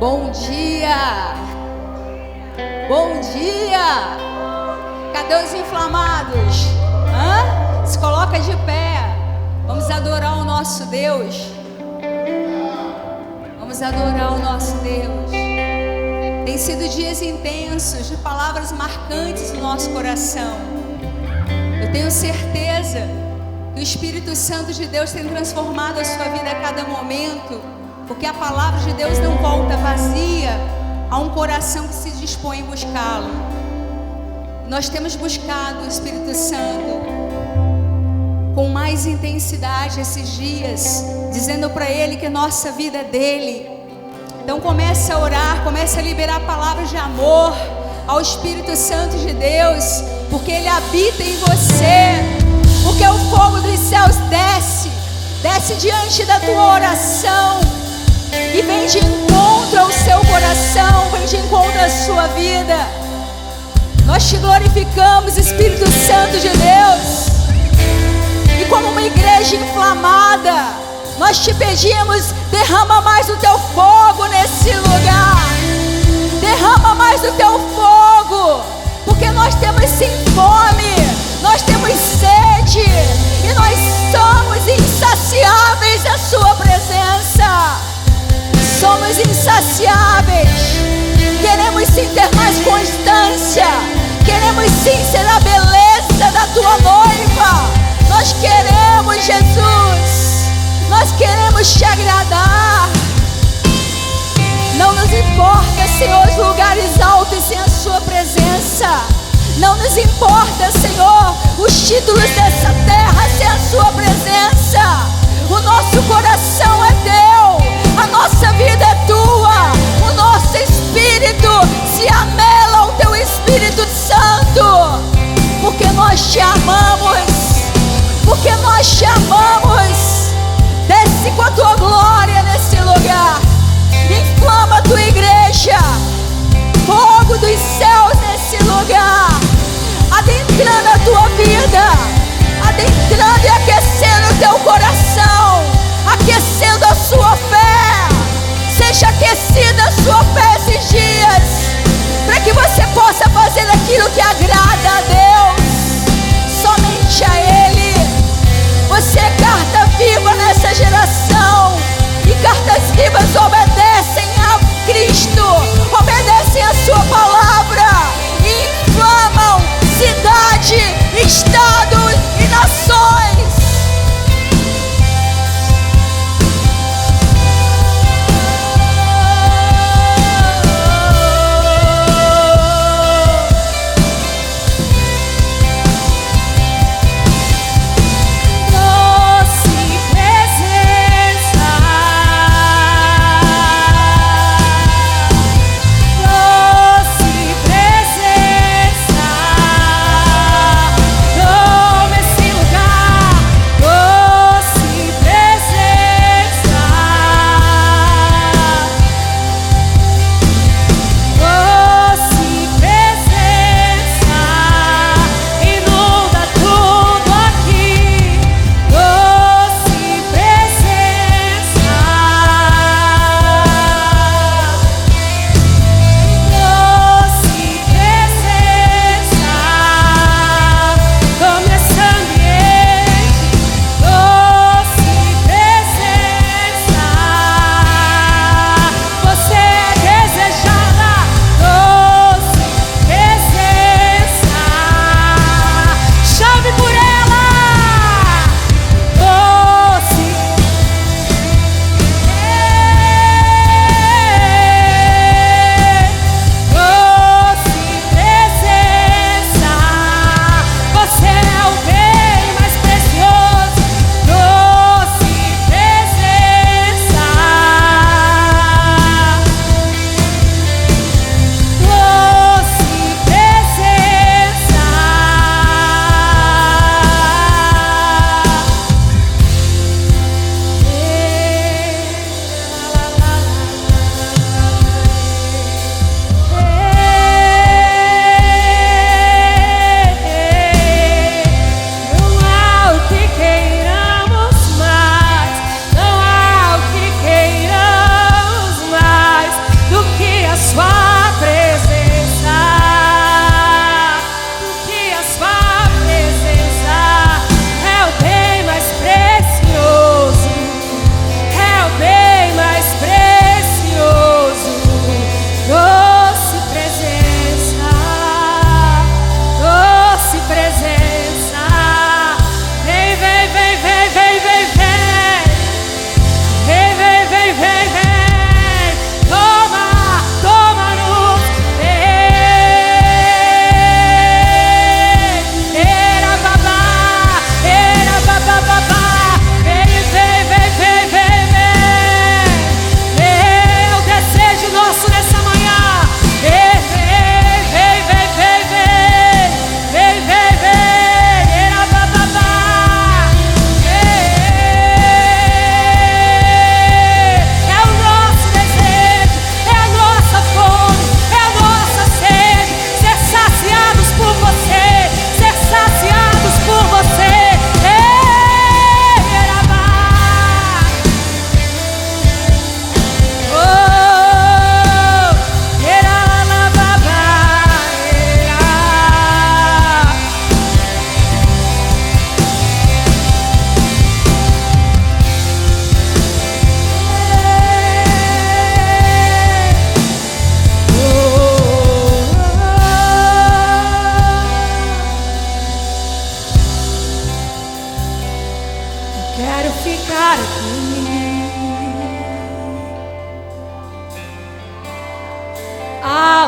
Bom dia! Bom dia! Cadê os inflamados? Se coloca de pé. Vamos adorar o nosso Deus. Vamos adorar o nosso Deus. Tem sido dias intensos de palavras marcantes no nosso coração. Eu tenho certeza que o Espírito Santo de Deus tem transformado a sua vida a cada momento, porque a palavra de Deus não volta vazia a um coração que se dispõe em buscá-lo. Nós temos buscado o Espírito Santo com mais intensidade esses dias, dizendo para Ele que a nossa vida é dele. Então comece a orar, comece a liberar palavras de amor ao Espírito Santo de Deus, porque Ele habita em você, porque o fogo dos céus desce diante da tua oração e vem de encontro ao seu coração, vem de encontro à sua vida. Nós te glorificamos, Espírito Santo de Deus, e como uma igreja inflamada, nós te pedimos, derrama mais o teu fogo nesse lugar, derrama mais o teu fogo, porque nós temos sim fome, nós temos sede, e nós somos insaciáveis à sua presença. Somos insaciáveis. Queremos sim ter mais constância. Queremos sim ser a beleza da tua noiva. Nós queremos, Jesus. Nós queremos te agradar. Não nos importa, Senhor, os lugares altos sem a sua presença. Não nos importa, Senhor, os títulos dessa terra sem a sua presença. O nosso coração é teu. A nossa vida é tua. O nosso espírito se amela ao teu Espírito Santo, porque nós te amamos. Porque nós te amamos. Desce com a tua glória nesse lugar. Inflama a tua igreja. Fogo dos céus nesse lugar, adentrando a tua vida, adentrando e aquecendo o teu coração, aquecendo a sua fé. Seja aquecida a sua fé esses dias, para que você possa fazer aquilo que agrada a Deus, somente a Ele. Você é carta viva nessa geração, e cartas vivas obedecem a Cristo, obedecem a sua palavra, e inflamam cidade, estados e nações. Doce presença.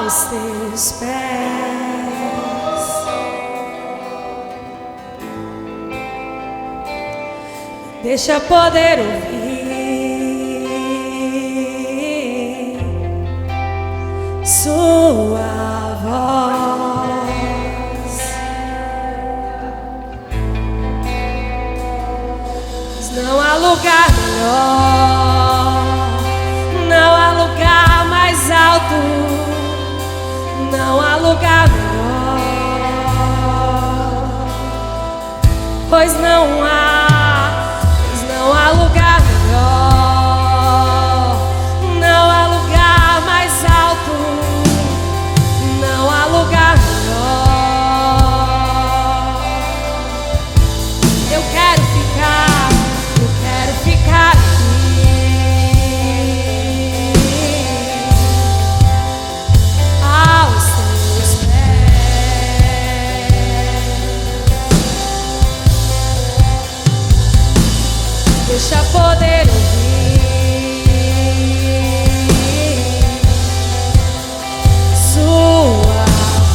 aos teus pés. Deixa poder ouvir sua voz. Mas não há lugar melhor, não há lugar mais alto, não há lugar melhor, pois não há lugar melhor, não há lugar mais alto, não há lugar melhor. Eu quero ficar aqui aos teus pés. Deixa poder ouvir sua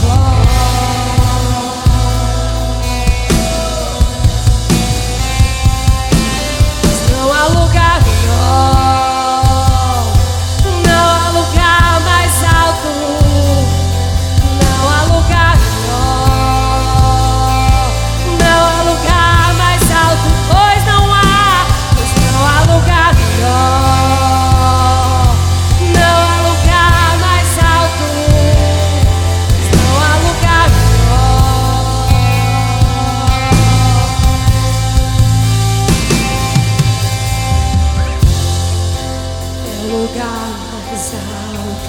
voz. Mas não há lugar melhor, não há lugar mais alto, não há lugar melhor, não há lugar mais alto, pois não há lugar melhor, não há lugar mais alto, não há lugar melhor. É o lugar mais alto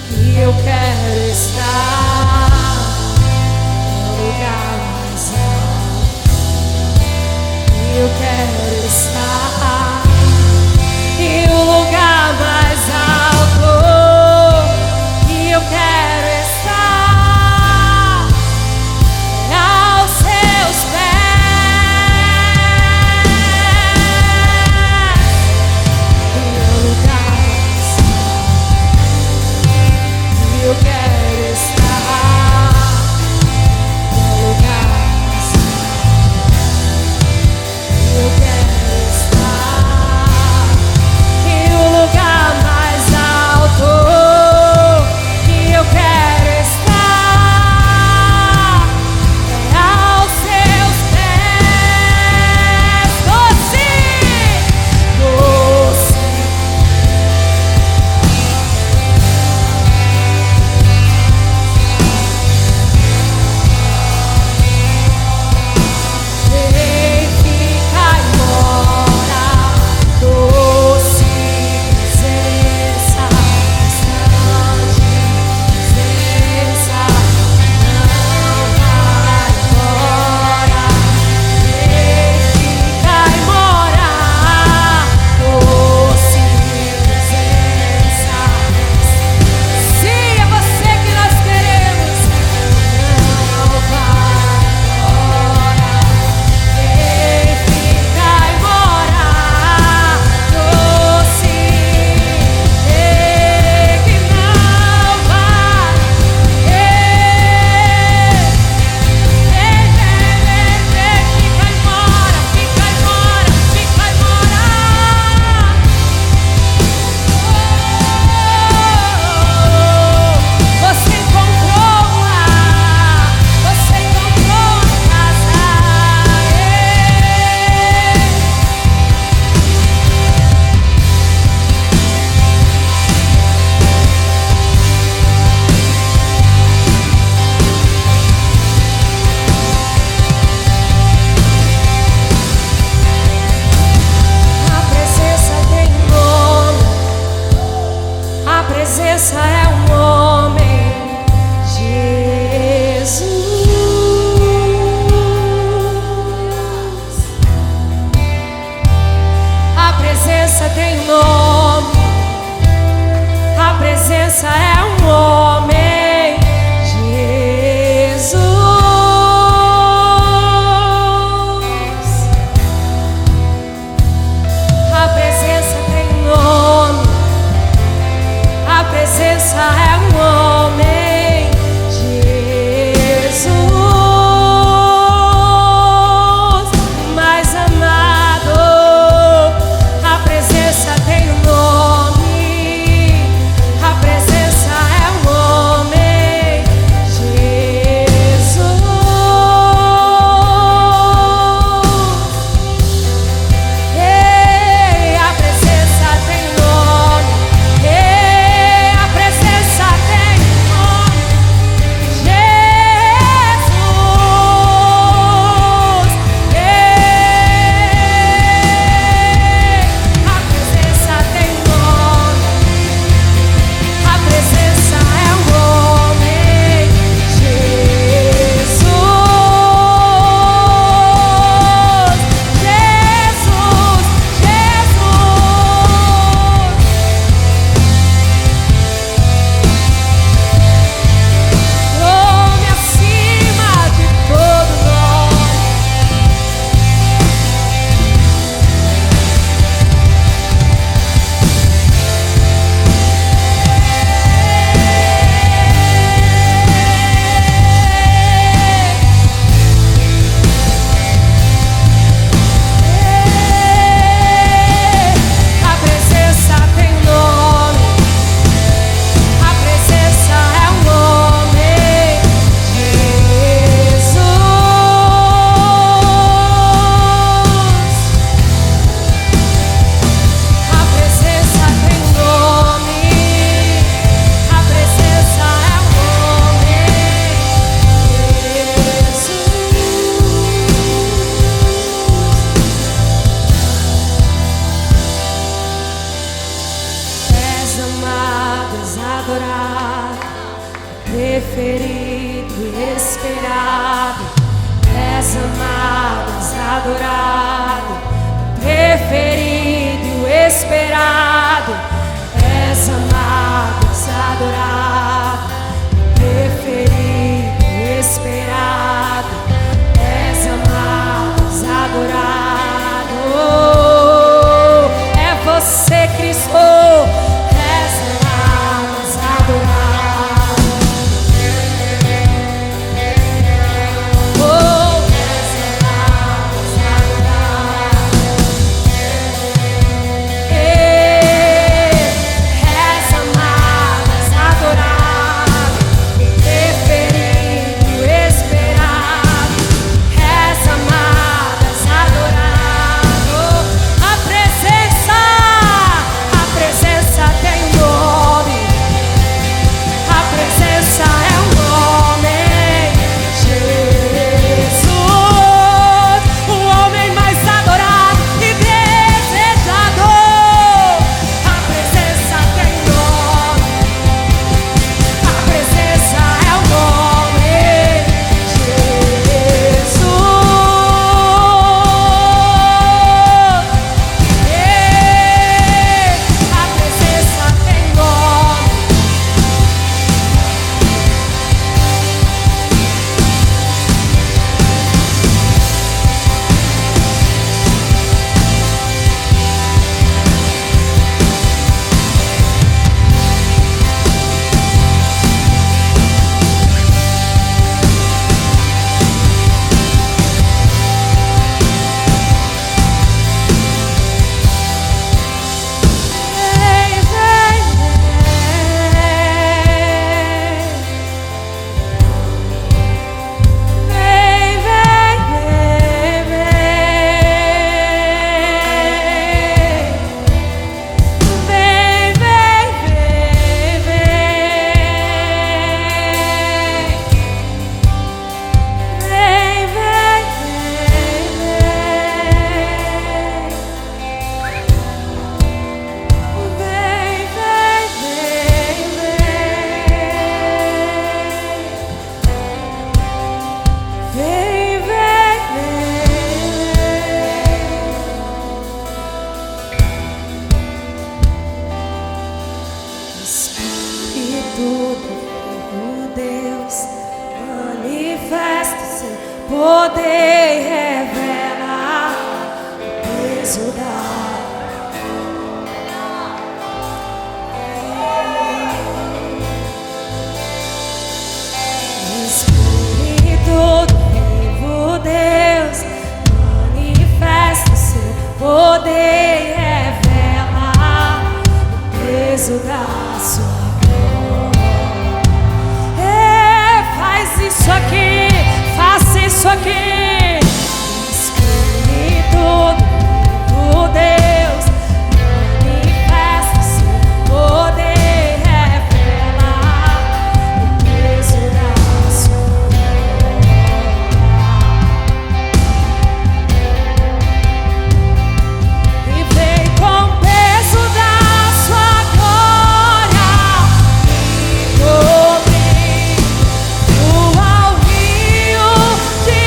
que eu quero estar, é o lugar mais alto que eu quero estar, e o lugar mais alto que eu quero estar é aos seus pés. E o lugar mais alto que eu quero estar é o lugar mais alto. Eu quero estar em um lugar mais alto, que eu quero estar aos seus pés. Doce, doce, vem ficar e mora, doce presença, distante presença, não vai embora. Vem ficar e mora, doce presença. Sim, é você que nós queremos. Não vai embora. Vem ficar e morar, doce, que não vai. Vem, fica e mora, fica e mora, fica e mora. Você encontrou um lar, você encontrou uma casa. A presença tem um nome, a presença é um homem, Jesus. A presença tem um nome, a presença é um homem, Jesus. A presença tem um nome, a presença é um adorado, preferido e esperado. És amado, és adorado, preferido e esperado. És amado, és adorado, preferido e esperado. És amado, és adorado. É você, Cristo. És amado, és adorado. Oh, és amado, és adorado. És amado, és adorado, preferido, esperado. És amado, és adorado. A presença tem um nome. A presença é um nome. Jesus, o homem mais adorado e desejado. A presença tem nome. A presença é o nome. Jesus, a presença tem nome. Espírito do Deus, manifesta seu poder e revela o peso da Espírito do vivo Deus, manifesta seu poder e revela o peso da sua glória. Faz isso aqui, faça isso aqui. Espírito do Deus, manifesta seu poder e revela o peso da sua glória. E vem com o peso da sua glória. Rio de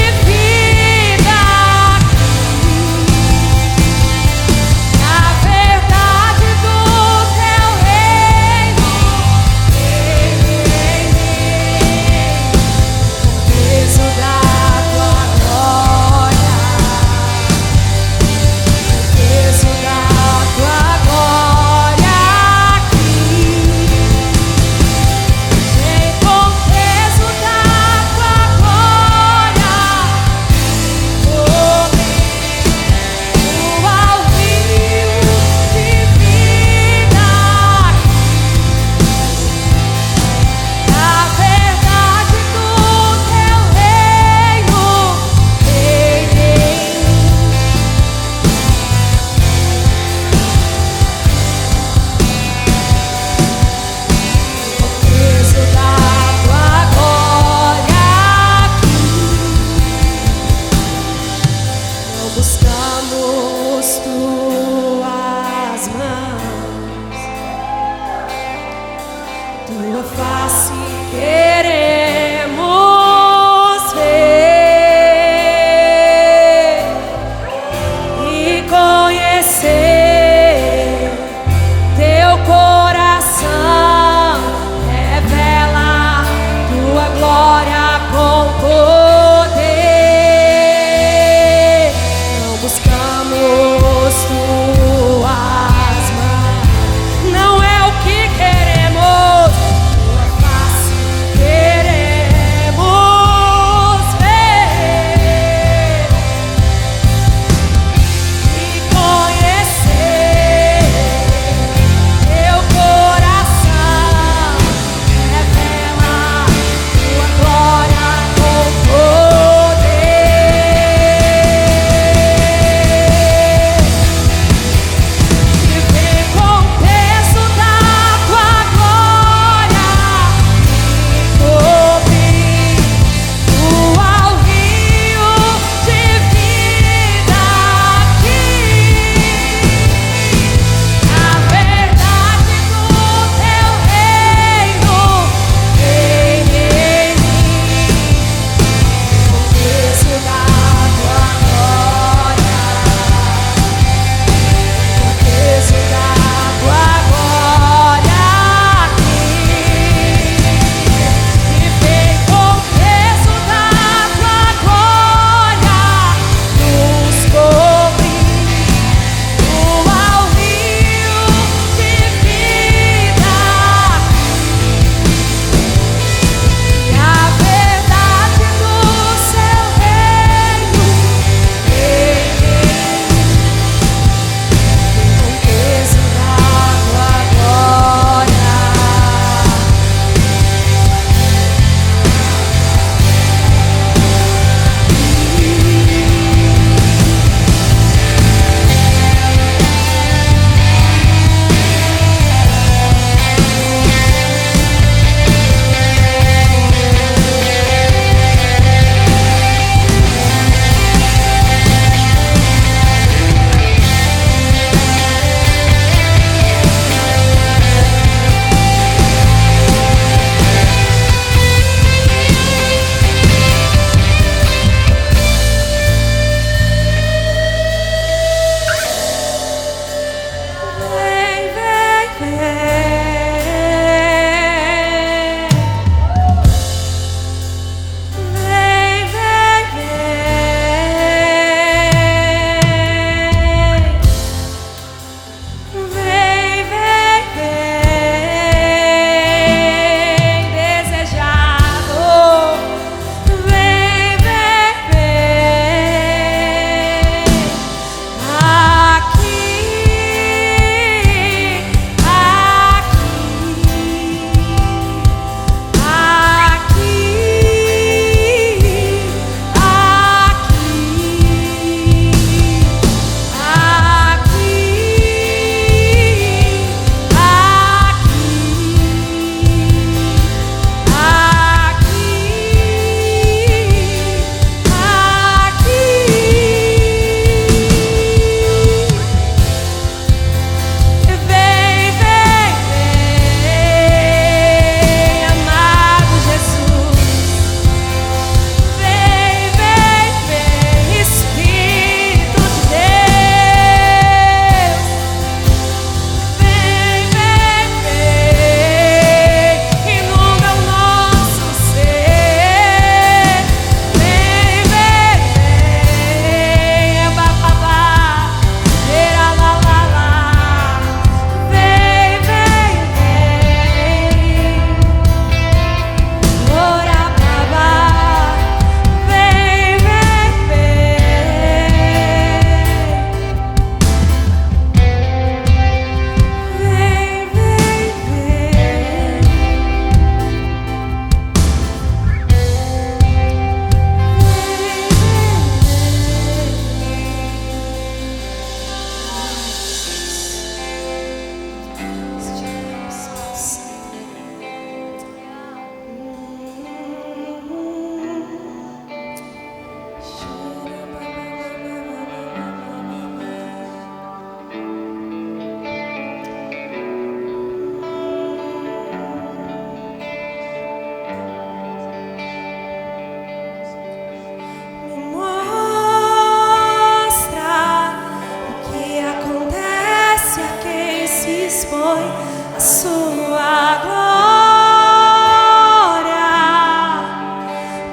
expõe a sua glória.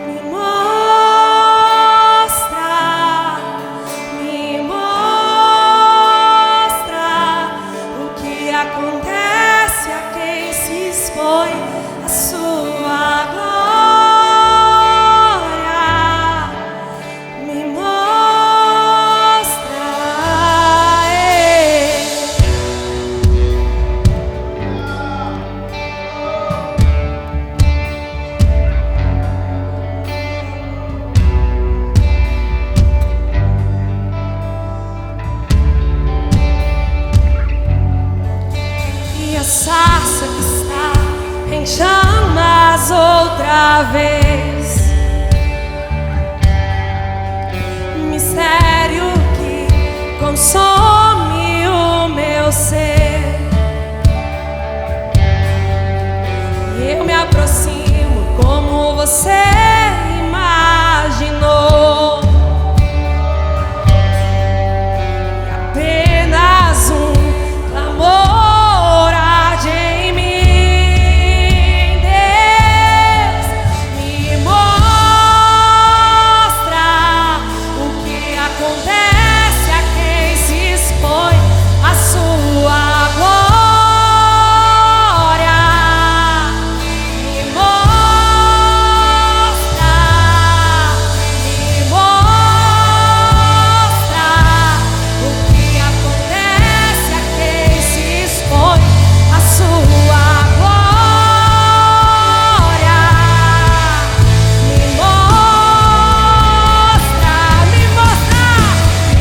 Me mostra o que acontece a quem se expõe a sua glória. Me mostra. E a sarça que está em chamas outra vez, mistério que consome o meu ser. E eu me aproximo como você imaginou. E apenas um clamor arde em mim. Deus, me mostra o que acontece a quem se expõe a sua glória. Me mostra o que acontece a quem se expõe a sua glória. Me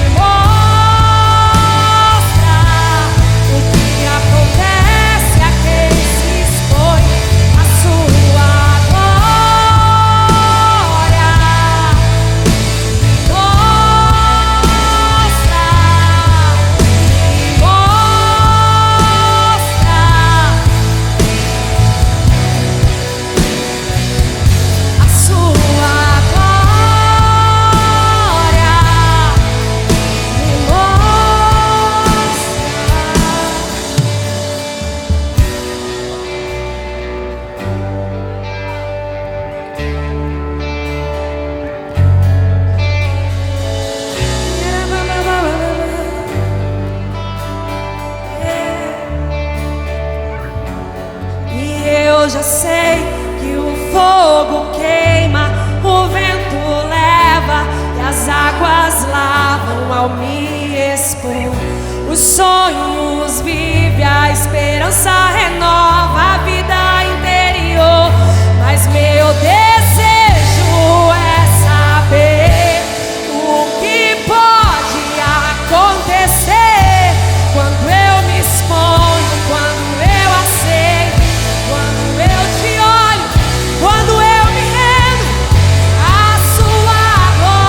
mostra o que acontece a quem se expõe a sua glória. A sua glória. Me E eu já sei que o fogo queima, o vento leva e as águas lavam ao me expor. Os sonhos vive, a esperança renova a vida interior. Mas meu desejo é saber o que pode acontecer quando eu me exponho, quando eu aceito, quando eu te olho, quando eu me rendo à sua glória.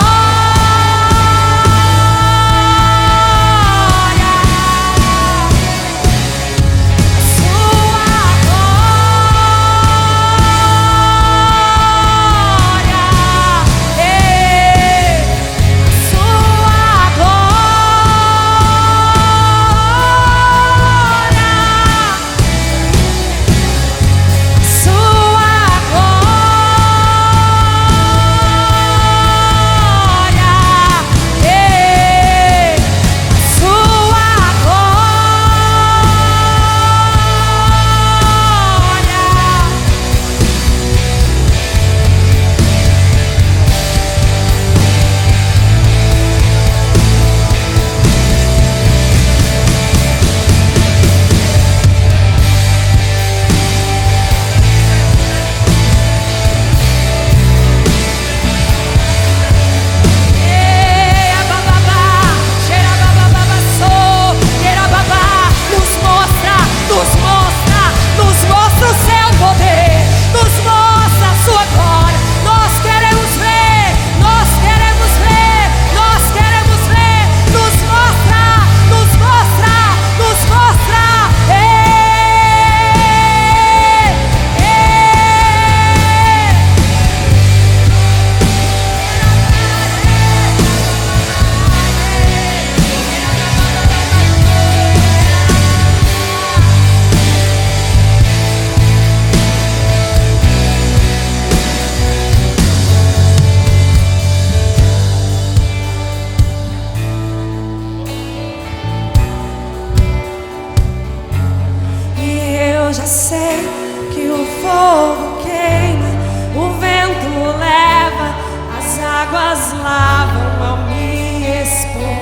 já sei que o fogo queima, o vento leva, as águas lavam ao me expor.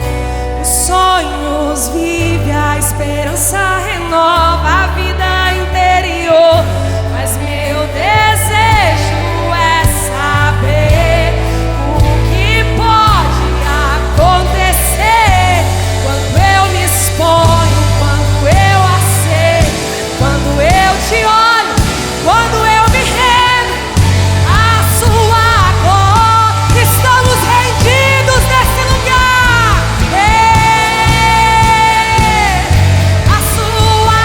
Os sonhos vive, a esperança renova a vida interior. Mas meu desejo é saber o que pode acontecer quando eu me exponho, quando eu aceito, quando eu te olho, quando eu me rendo à sua glória. Estamos rendidos nesse lugar. A sua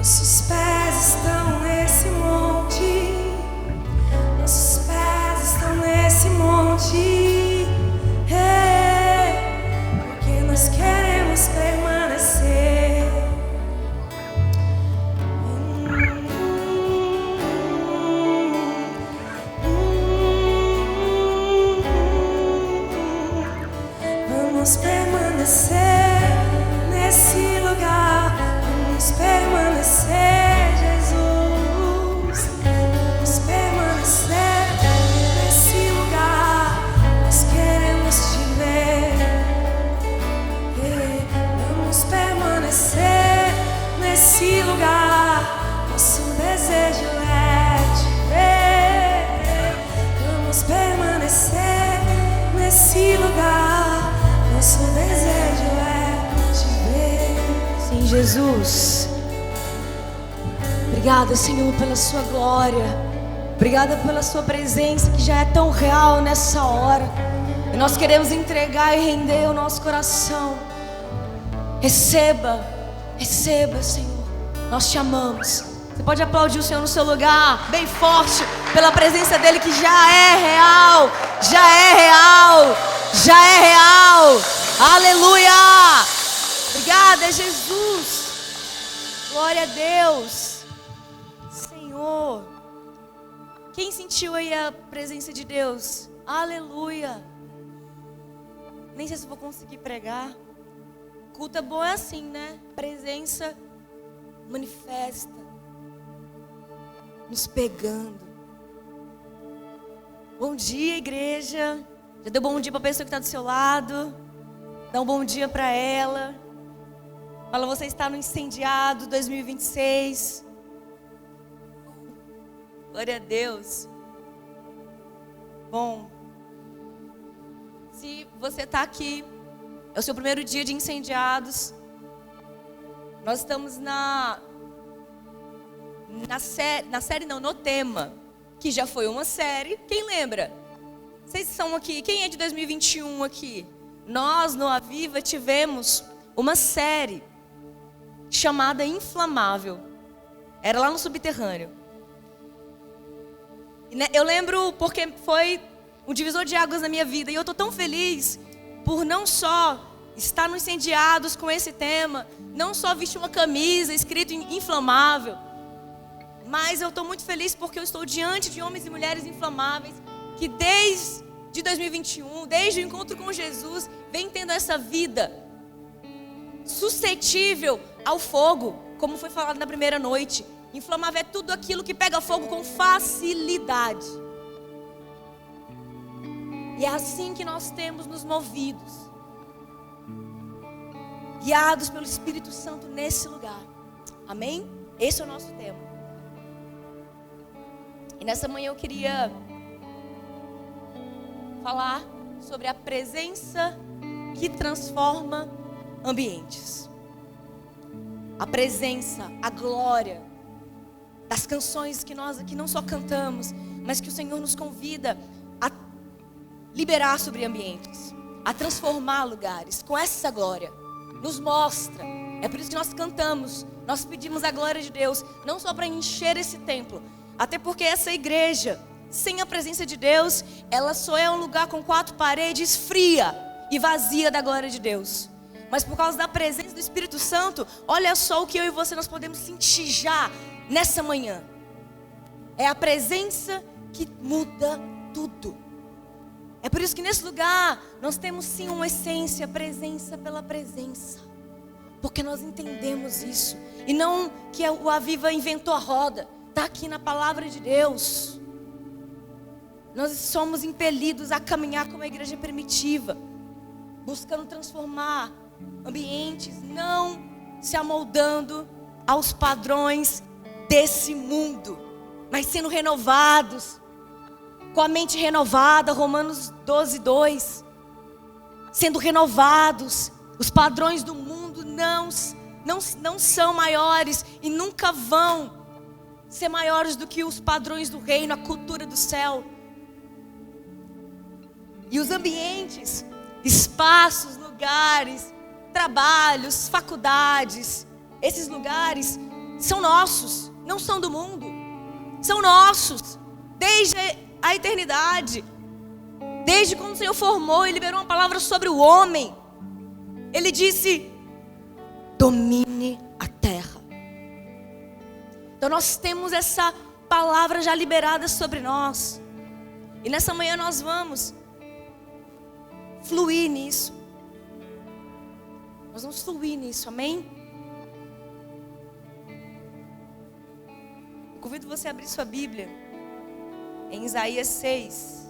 Nossos pés estão nesse monte, Obrigada, Senhor, pela sua glória. Obrigada pela sua presença que já é tão real nessa hora. E nós queremos entregar e render o nosso coração. Receba, receba, Senhor. Nós te amamos. Você pode aplaudir o Senhor no seu lugar, bem forte, pela presença dEle que já é real. Já é real. Já é real. Aleluia. Obrigada, Jesus. Glória a Deus. Senhor. Quem sentiu aí a presença de Deus? Aleluia. Nem sei se vou conseguir pregar. Culto é bom é assim, né? Presença manifesta, nos pegando. Bom dia, igreja. Já deu bom dia para a pessoa que está do seu lado. Dá um bom dia para ela. Fala, você está no Incendiado 2026. Glória a Deus. Bom, se você está aqui, é o seu primeiro dia de Incendiados. Nós estamos no tema, que já foi uma série. Quem lembra? Vocês são aqui, quem é de 2021 aqui? Nós, no Aviva, tivemos uma série chamada Inflamável. Era lá no Subterrâneo. Eu lembro porque foi um divisor de águas na minha vida. E eu estou tão feliz por não só estar no Incendiados com esse tema, não só vestir uma camisa escrito Inflamável, mas eu estou muito feliz porque eu estou diante de homens e mulheres inflamáveis que desde 2021, desde o encontro com Jesus, vem tendo essa vida suscetível ao fogo, como foi falado na primeira noite. Inflamável é tudo aquilo que pega fogo com facilidade. E é assim que nós temos nos movidos, guiados pelo Espírito Santo nesse lugar. Amém? Esse é o nosso tema. E nessa manhã eu queria falar sobre a presença que transforma ambientes. A presença, a glória das canções que nós aqui não só cantamos, mas que o Senhor nos convida a liberar sobre ambientes, a transformar lugares com essa glória. Nos mostra. É por isso que nós cantamos, nós pedimos a glória de Deus, não só para encher esse templo, até porque essa igreja, sem a presença de Deus, ela só é um lugar com 4 paredes, fria e vazia da glória de Deus. Mas por causa da presença do Espírito Santo, olha só o que eu e você nós podemos sentir já nessa manhã. É a presença que muda tudo. É por isso que nesse lugar nós temos sim uma essência, presença pela presença. Porque nós entendemos isso. E não que o Aviva inventou a roda. Está aqui na palavra de Deus. Nós somos impelidos a caminhar como a igreja primitiva, buscando transformar ambientes, não se amoldando aos padrões desse mundo, mas sendo renovados, com a mente renovada, Romanos 12:2, sendo renovados. Os padrões do mundo não são maiores e nunca vão ser maiores do que os padrões do reino, a cultura do céu. E os ambientes, espaços, lugares, trabalhos, faculdades, esses lugares são nossos, não são do mundo, são nossos, desde a eternidade. Desde quando o Senhor formou e liberou uma palavra sobre o homem, Ele disse: domine a terra. Então nós temos essa palavra já liberada sobre nós. E nessa manhã nós vamos fluir nisso. Nós vamos fluir nisso, amém? Eu convido você a abrir sua Bíblia em Isaías 6.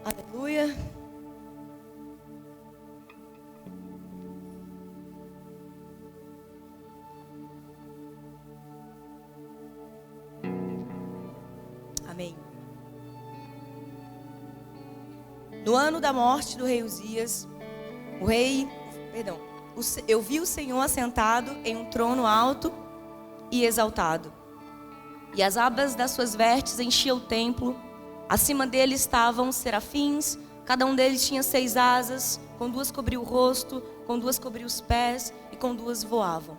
Aleluia. Amém. No ano da morte do rei Uzias, eu vi o Senhor assentado em um trono alto e exaltado. E as abas das suas vestes enchiam o templo. Acima dele estavam serafins, cada um deles tinha 6 asas, com 2 cobriu o rosto, com 2 cobriu os pés e com 2 voavam.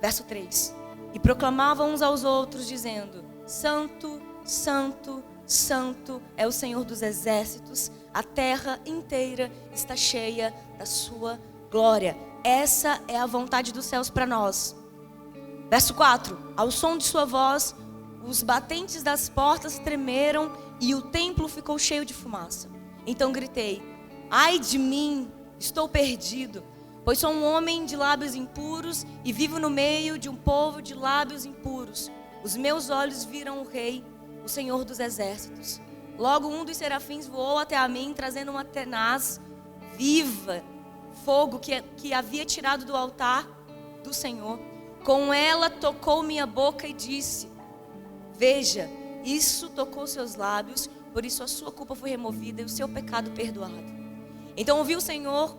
Verso 3. E proclamavam uns aos outros, dizendo: Santo, Santo, Santo é o Senhor dos exércitos, a terra inteira está cheia da sua glória. Essa é a vontade dos céus para nós. Verso 4. Ao som de sua voz, os batentes das portas tremeram e o templo ficou cheio de fumaça. Então gritei: ai de mim, estou perdido, pois sou um homem de lábios impuros e vivo no meio de um povo de lábios impuros. Os meus olhos viram o Rei, o Senhor dos exércitos. Logo um dos serafins voou até a mim, trazendo uma tenaz viva, fogo que havia tirado do altar do Senhor. Com ela tocou minha boca e disse: veja, isso tocou seus lábios, por isso a sua culpa foi removida e o seu pecado perdoado. Então ouvi o Senhor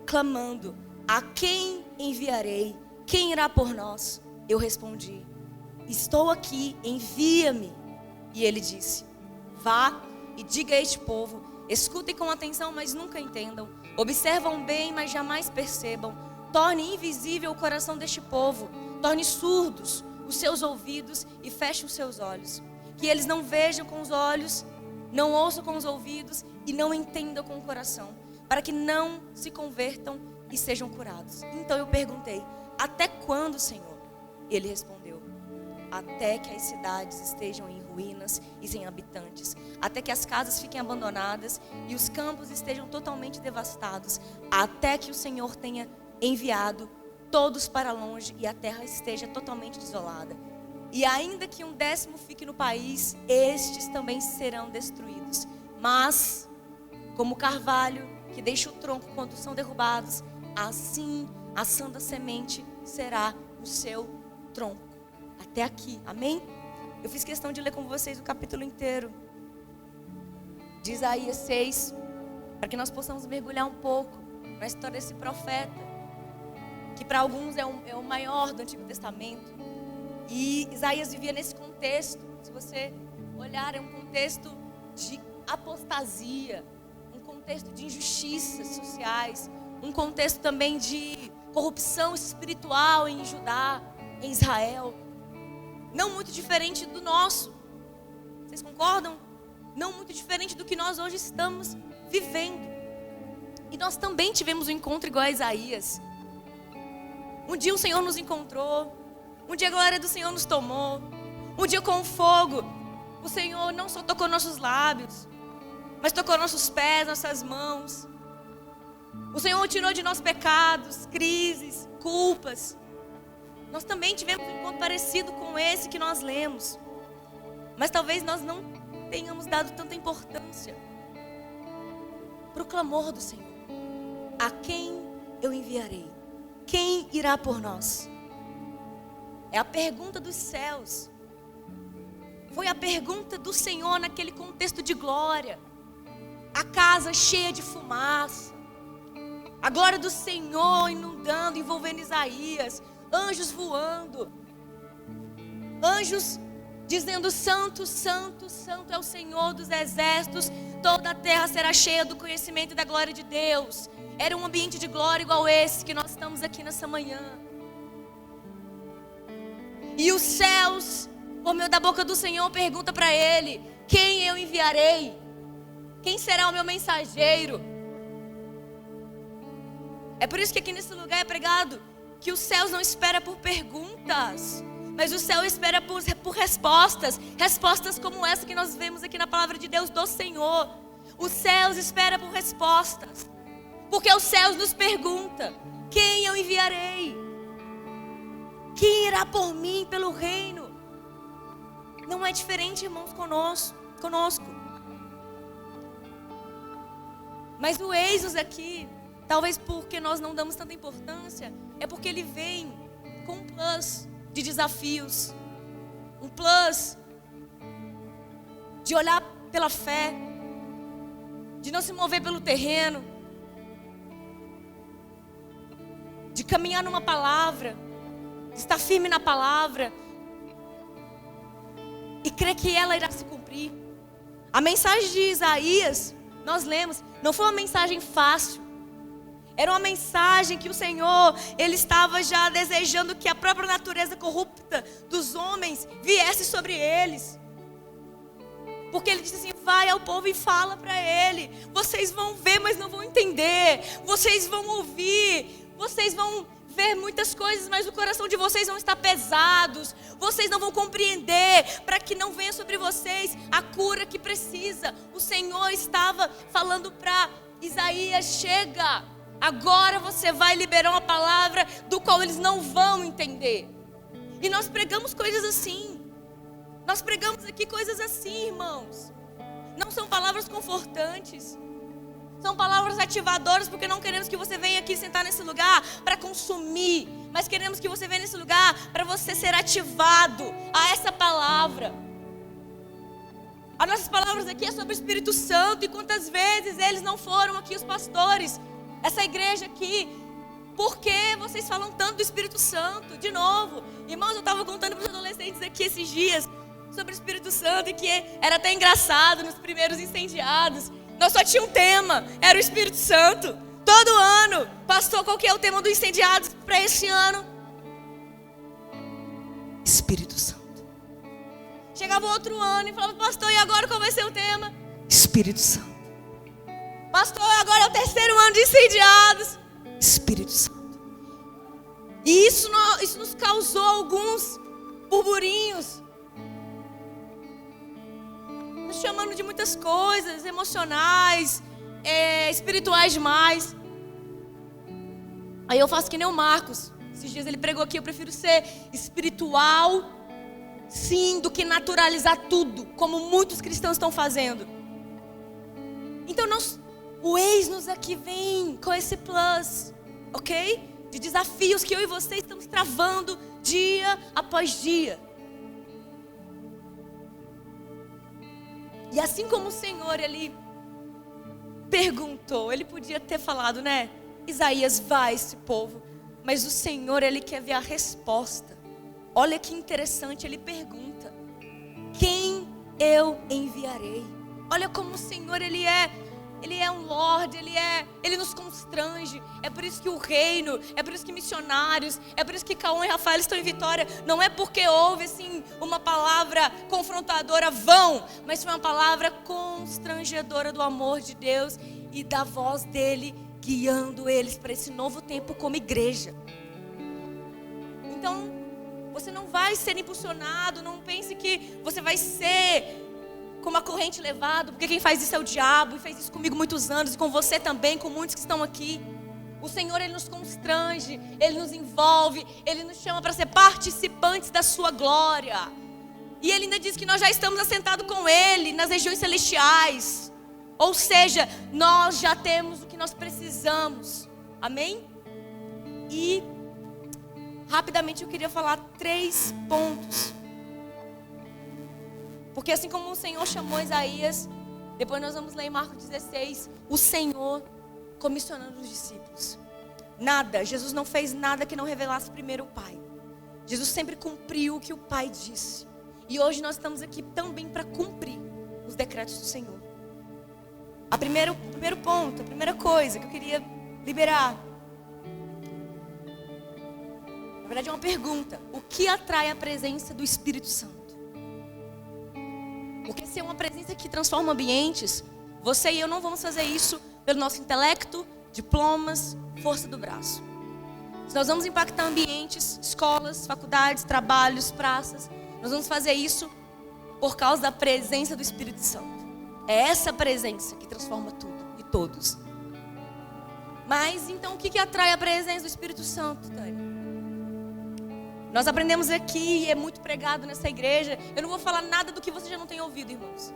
clamando: a quem enviarei? Quem irá por nós? Eu respondi: estou aqui, envia-me. E ele disse: vá e diga a este povo: escutem com atenção, mas nunca entendam. Observam bem, mas jamais percebam. Torne invisível o coração deste povo. Torne surdos os seus ouvidos e feche os seus olhos. Que eles não vejam com os olhos, não ouçam com os ouvidos e não entendam com o coração, para que não se convertam e sejam curados. Então eu perguntei: até quando, Senhor? Ele respondeu: até que as cidades estejam em ruínas e sem habitantes, até que as casas fiquem abandonadas e os campos estejam totalmente devastados, até que o Senhor tenha enviado todos para longe e a terra esteja totalmente desolada. E ainda que 1/10 fique no país, estes também serão destruídos. Mas, como o carvalho que deixa o tronco quando são derrubados, assim a santa semente será o seu tronco. Até aqui, amém? Eu fiz questão de ler com vocês o capítulo inteiro de Isaías 6, para que nós possamos mergulhar um pouco na história desse profeta, que para alguns é o maior do Antigo Testamento. E Isaías vivia nesse contexto. Se você olhar, é um contexto de apostasia, um contexto de injustiças sociais, um contexto também de corrupção espiritual em Judá, em Israel. Não muito diferente do nosso. Vocês concordam? Não muito diferente do que nós hoje estamos vivendo. E nós também tivemos um encontro igual a Isaías. Um dia o Senhor nos encontrou. Um dia a glória do Senhor nos tomou. Um dia com o fogo, o Senhor não só tocou nossos lábios, mas tocou nossos pés, nossas mãos. O Senhor tirou de nós pecados, crises, culpas. Nós também tivemos um encontro parecido com esse que nós lemos. Mas talvez nós não tenhamos dado tanta importância para o clamor do Senhor. A quem eu enviarei? Quem irá por nós? É a pergunta dos céus. Foi a pergunta do Senhor naquele contexto de glória. A casa cheia de fumaça. A glória do Senhor inundando, envolvendo Isaías. Anjos voando. Anjos dizendo: Santo, Santo, Santo é o Senhor dos exércitos. Toda a terra será cheia do conhecimento e da glória de Deus. Era um ambiente de glória igual esse que nós estamos aqui nessa manhã. E os céus, por meio da boca do Senhor, pergunta para ele: quem eu enviarei? Quem será o meu mensageiro? É por isso que aqui nesse lugar é pregado que os céus não esperam por perguntas, mas o céu espera por respostas. Respostas como essa que nós vemos aqui na palavra de Deus do Senhor. Os céus esperam por respostas, porque os céus nos perguntam: quem eu enviarei? Quem irá por mim pelo reino? Não é diferente, irmãos, conosco. Mas o êxodo aqui, talvez porque nós não damos tanta importância, é porque ele vem com um plus de desafios, um plus de olhar pela fé, de não se mover pelo terreno, de caminhar numa palavra, de estar firme na palavra e crer que ela irá se cumprir. A mensagem de Isaías, nós lemos, não foi uma mensagem fácil. Era uma mensagem que o Senhor, Ele estava já desejando que a própria natureza corrupta dos homens viesse sobre eles. Porque Ele disse assim, vai ao povo e fala para ele. Vocês vão ver, mas não vão entender. Vocês vão ouvir, vocês vão ver muitas coisas, mas o coração de vocês vão estar pesados. Vocês não vão compreender, para que não venha sobre vocês a cura que precisa. O Senhor estava falando para Isaías, chega. Agora você vai liberar uma palavra do qual eles não vão entender. E nós pregamos coisas assim. Nós pregamos aqui coisas assim, irmãos. Não são palavras confortantes. São palavras ativadoras, porque não queremos que você venha aqui sentar nesse lugar para consumir. Mas queremos que você venha nesse lugar para você ser ativado a essa palavra. As nossas palavras aqui é sobre o Espírito Santo. E quantas vezes eles não foram aqui, os pastores, essa igreja aqui, por que vocês falam tanto do Espírito Santo? De novo, irmãos, eu estava contando para os adolescentes aqui esses dias sobre o Espírito Santo, e que era até engraçado nos primeiros incendiados. Nós só tinha um tema, era o Espírito Santo. Todo ano, pastor, qual que é o tema do incendiados para esse ano? Espírito Santo. Chegava outro ano e falava, pastor, e agora qual vai ser o tema? Espírito Santo. Pastor, agora é o terceiro ano de incendiados. Espírito Santo. E isso nos causou alguns burburinhos, nos chamando de muitas coisas, emocionais, espirituais demais. Aí eu faço que nem o Marcos. Esses dias ele pregou aqui, eu prefiro ser espiritual, sim, do que naturalizar tudo, como muitos cristãos estão fazendo. Então o eis-nos aqui vem com esse plus, ok? De desafios que eu e você estamos travando dia após dia. E assim como o Senhor, Ele perguntou, Ele podia ter falado, né? Isaías, vai esse povo. Mas o Senhor, Ele quer ver a resposta. Olha que interessante, Ele pergunta, quem eu enviarei? Olha como o Senhor, Ele é um Lorde, Ele nos constrange. É por isso que o reino, é por isso que missionários, é por isso que Cauã e Rafael estão em Vitória. Não é porque houve assim uma palavra confrontadora vão, mas foi uma palavra constrangedora do amor de Deus e da voz dele guiando eles para esse novo tempo como igreja. Então, você não vai ser impulsionado, não pense que você vai ser como a corrente levado, porque quem faz isso é o diabo, e fez isso comigo muitos anos, e com você também, com muitos que estão aqui. O Senhor, Ele nos constrange, Ele nos envolve, Ele nos chama para ser participantes da sua glória. E Ele ainda diz que nós já estamos assentados com Ele nas regiões celestiais. Ou seja, nós já temos o que nós precisamos. Amém? E rapidamente eu queria falar 3 pontos. Porque assim como o Senhor chamou Isaías, depois nós vamos ler em Marcos 16, o Senhor comissionando os discípulos. Nada, Jesus não fez nada que não revelasse primeiro o Pai. Jesus sempre cumpriu o que o Pai disse. E hoje nós estamos aqui também para cumprir os decretos do Senhor. O primeiro ponto, a primeira coisa que eu queria liberar, na verdade é uma pergunta: o que atrai a presença do Espírito Santo? Porque se é uma presença que transforma ambientes, você e eu não vamos fazer isso pelo nosso intelecto, diplomas, força do braço. Se nós vamos impactar ambientes, escolas, faculdades, trabalhos, praças, nós vamos fazer isso por causa da presença do Espírito Santo. É essa presença que transforma tudo e todos. Mas então o que atrai a presença do Espírito Santo, Tânia? Nós aprendemos aqui, e é muito pregado nessa igreja. Eu não vou falar nada do que você já não tem ouvido, irmãos.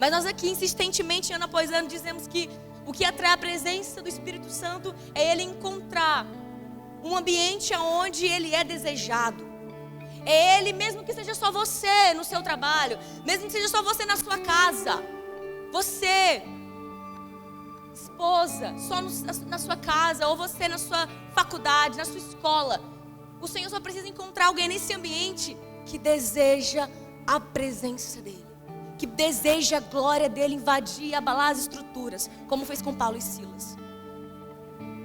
Mas nós aqui, insistentemente, ano após ano, dizemos que o que atrai a presença do Espírito Santo é Ele encontrar um ambiente onde Ele é desejado. É Ele, mesmo que seja só você no seu trabalho, mesmo que seja só você na sua casa. Você, esposa, só na sua casa, ou você na sua faculdade, na sua escola. O Senhor só precisa encontrar alguém nesse ambiente que deseja a presença dEle, que deseja a glória dEle invadir e abalar as estruturas, como fez com Paulo e Silas.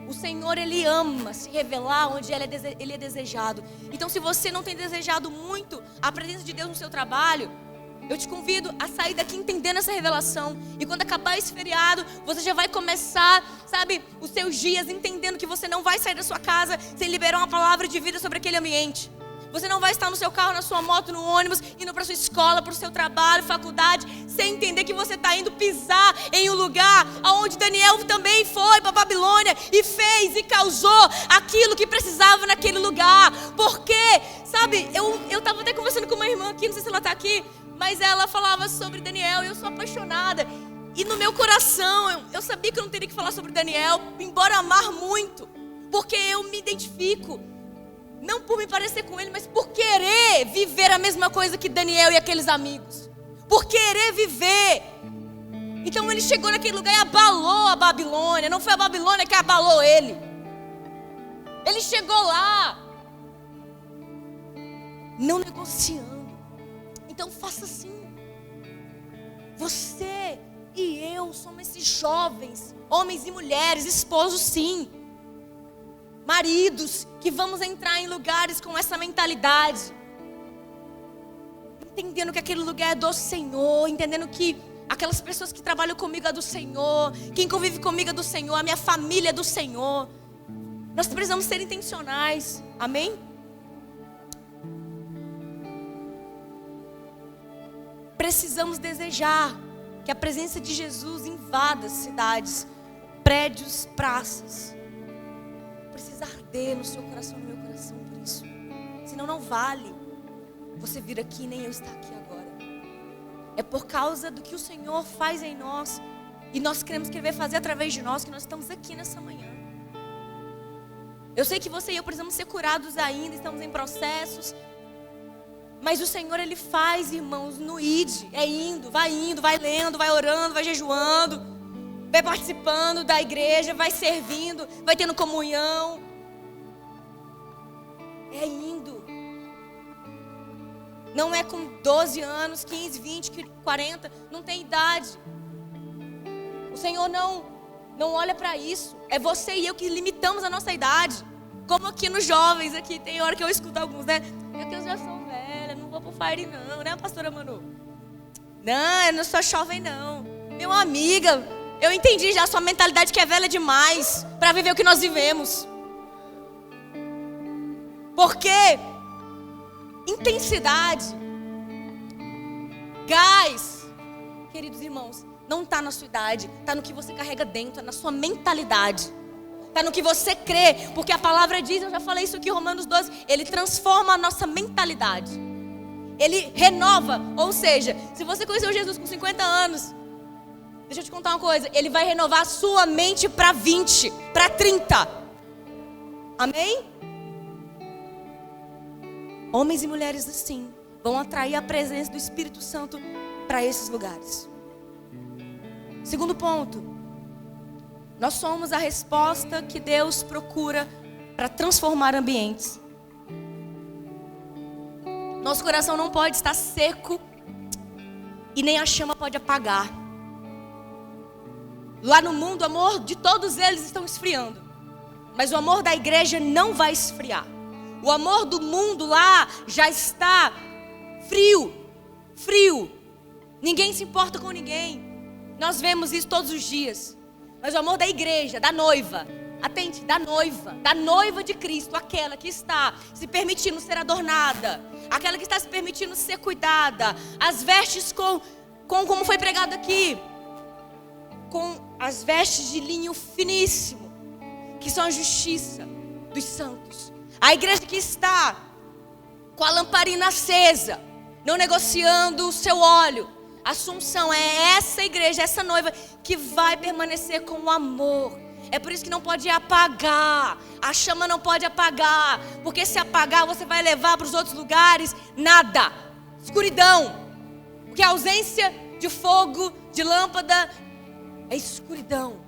O Senhor, Ele ama se revelar onde Ele é desejado. Então, se você não tem desejado muito a presença de Deus no seu trabalho, eu te convido a sair daqui entendendo essa revelação. E quando acabar esse feriado, você já vai começar, sabe, os seus dias entendendo que você não vai sair da sua casa sem liberar uma palavra de vida sobre aquele ambiente. Você não vai estar no seu carro, na sua moto, no ônibus, indo para sua escola, para o seu trabalho, faculdade, sem entender que você está indo pisar em um lugar onde Daniel também foi para a Babilônia e fez e causou aquilo que precisava naquele lugar. Porque, sabe, eu estava até conversando com uma irmã aqui, não sei se ela está aqui, mas ela falava sobre Daniel e eu sou apaixonada. E no meu coração, eu sabia que eu não teria que falar sobre Daniel, embora amar muito, porque eu me identifico. Não por me parecer com ele, mas por querer viver a mesma coisa que Daniel e aqueles amigos. Por querer viver. Então ele chegou naquele lugar e abalou a Babilônia. Não foi a Babilônia que abalou ele. Ele chegou lá, não negociando. Então faça assim. Você e eu somos esses jovens, homens e mulheres, esposos sim, maridos, que vamos entrar em lugares com essa mentalidade, entendendo que aquele lugar é do Senhor, entendendo que aquelas pessoas que trabalham comigo é do Senhor, quem convive comigo é do Senhor, a minha família é do Senhor. Nós precisamos ser intencionais, amém? Precisamos desejar que a presença de Jesus invada cidades, prédios, praças. Precisa arder no seu coração, no meu coração por isso. Senão não vale você vir aqui, nem eu estar aqui agora. É por causa do que o Senhor faz em nós, e nós queremos que Ele vai fazer através de nós, que nós estamos aqui nessa manhã. Eu sei que você e eu precisamos ser curados ainda, estamos em processos. Mas o Senhor, Ele faz, irmãos, no ID. É indo, vai lendo, vai orando, vai jejuando, vai participando da igreja, vai servindo, vai tendo comunhão. É indo. Não é com 12 anos, 15, 20, 40, não tem idade. O Senhor não olha para isso. É você e eu que limitamos a nossa idade. Como aqui nos jovens, aqui tem hora que eu escuto alguns, né? Meu Deus, já sou velha, não vou pro fire não, né, pastora Manu? Não, eu não sou jovem não. Meu amiga, eu entendi já a sua mentalidade que é velha demais para viver o que nós vivemos. Porque intensidade, gás, queridos irmãos, não está na sua idade, está no que você carrega dentro, na sua mentalidade. Está no que você crê, porque a palavra diz, eu já falei isso aqui em Romanos 12, Ele transforma a nossa mentalidade. Ele renova, ou seja, se você conheceu Jesus com 50 anos, deixa eu te contar uma coisa, Ele vai renovar a sua mente para 20, para 30. Amém? Homens e mulheres assim vão atrair a presença do Espírito Santo para esses lugares. Segundo ponto, nós somos a resposta que Deus procura para transformar ambientes. Nosso coração não pode estar seco e nem a chama pode apagar. Lá no mundo, o amor de todos eles estão esfriando, mas o amor da igreja não vai esfriar. O amor do mundo lá já está frio. Ninguém se importa com ninguém. Nós vemos isso todos os dias. Mas o amor da igreja, da noiva, atente, da noiva de Cristo, aquela que está se permitindo ser adornada, aquela que está se permitindo ser cuidada, as vestes com como foi pregado aqui, com as vestes de linho finíssimo, que são a justiça dos santos. A igreja que está com a lamparina acesa, não negociando o seu óleo. Assunção é essa igreja, essa noiva que vai permanecer com o amor. É por isso que não pode apagar. A chama não pode apagar. Porque se apagar, você vai levar para os outros lugares nada. Escuridão. Porque a ausência de fogo, de lâmpada, é escuridão.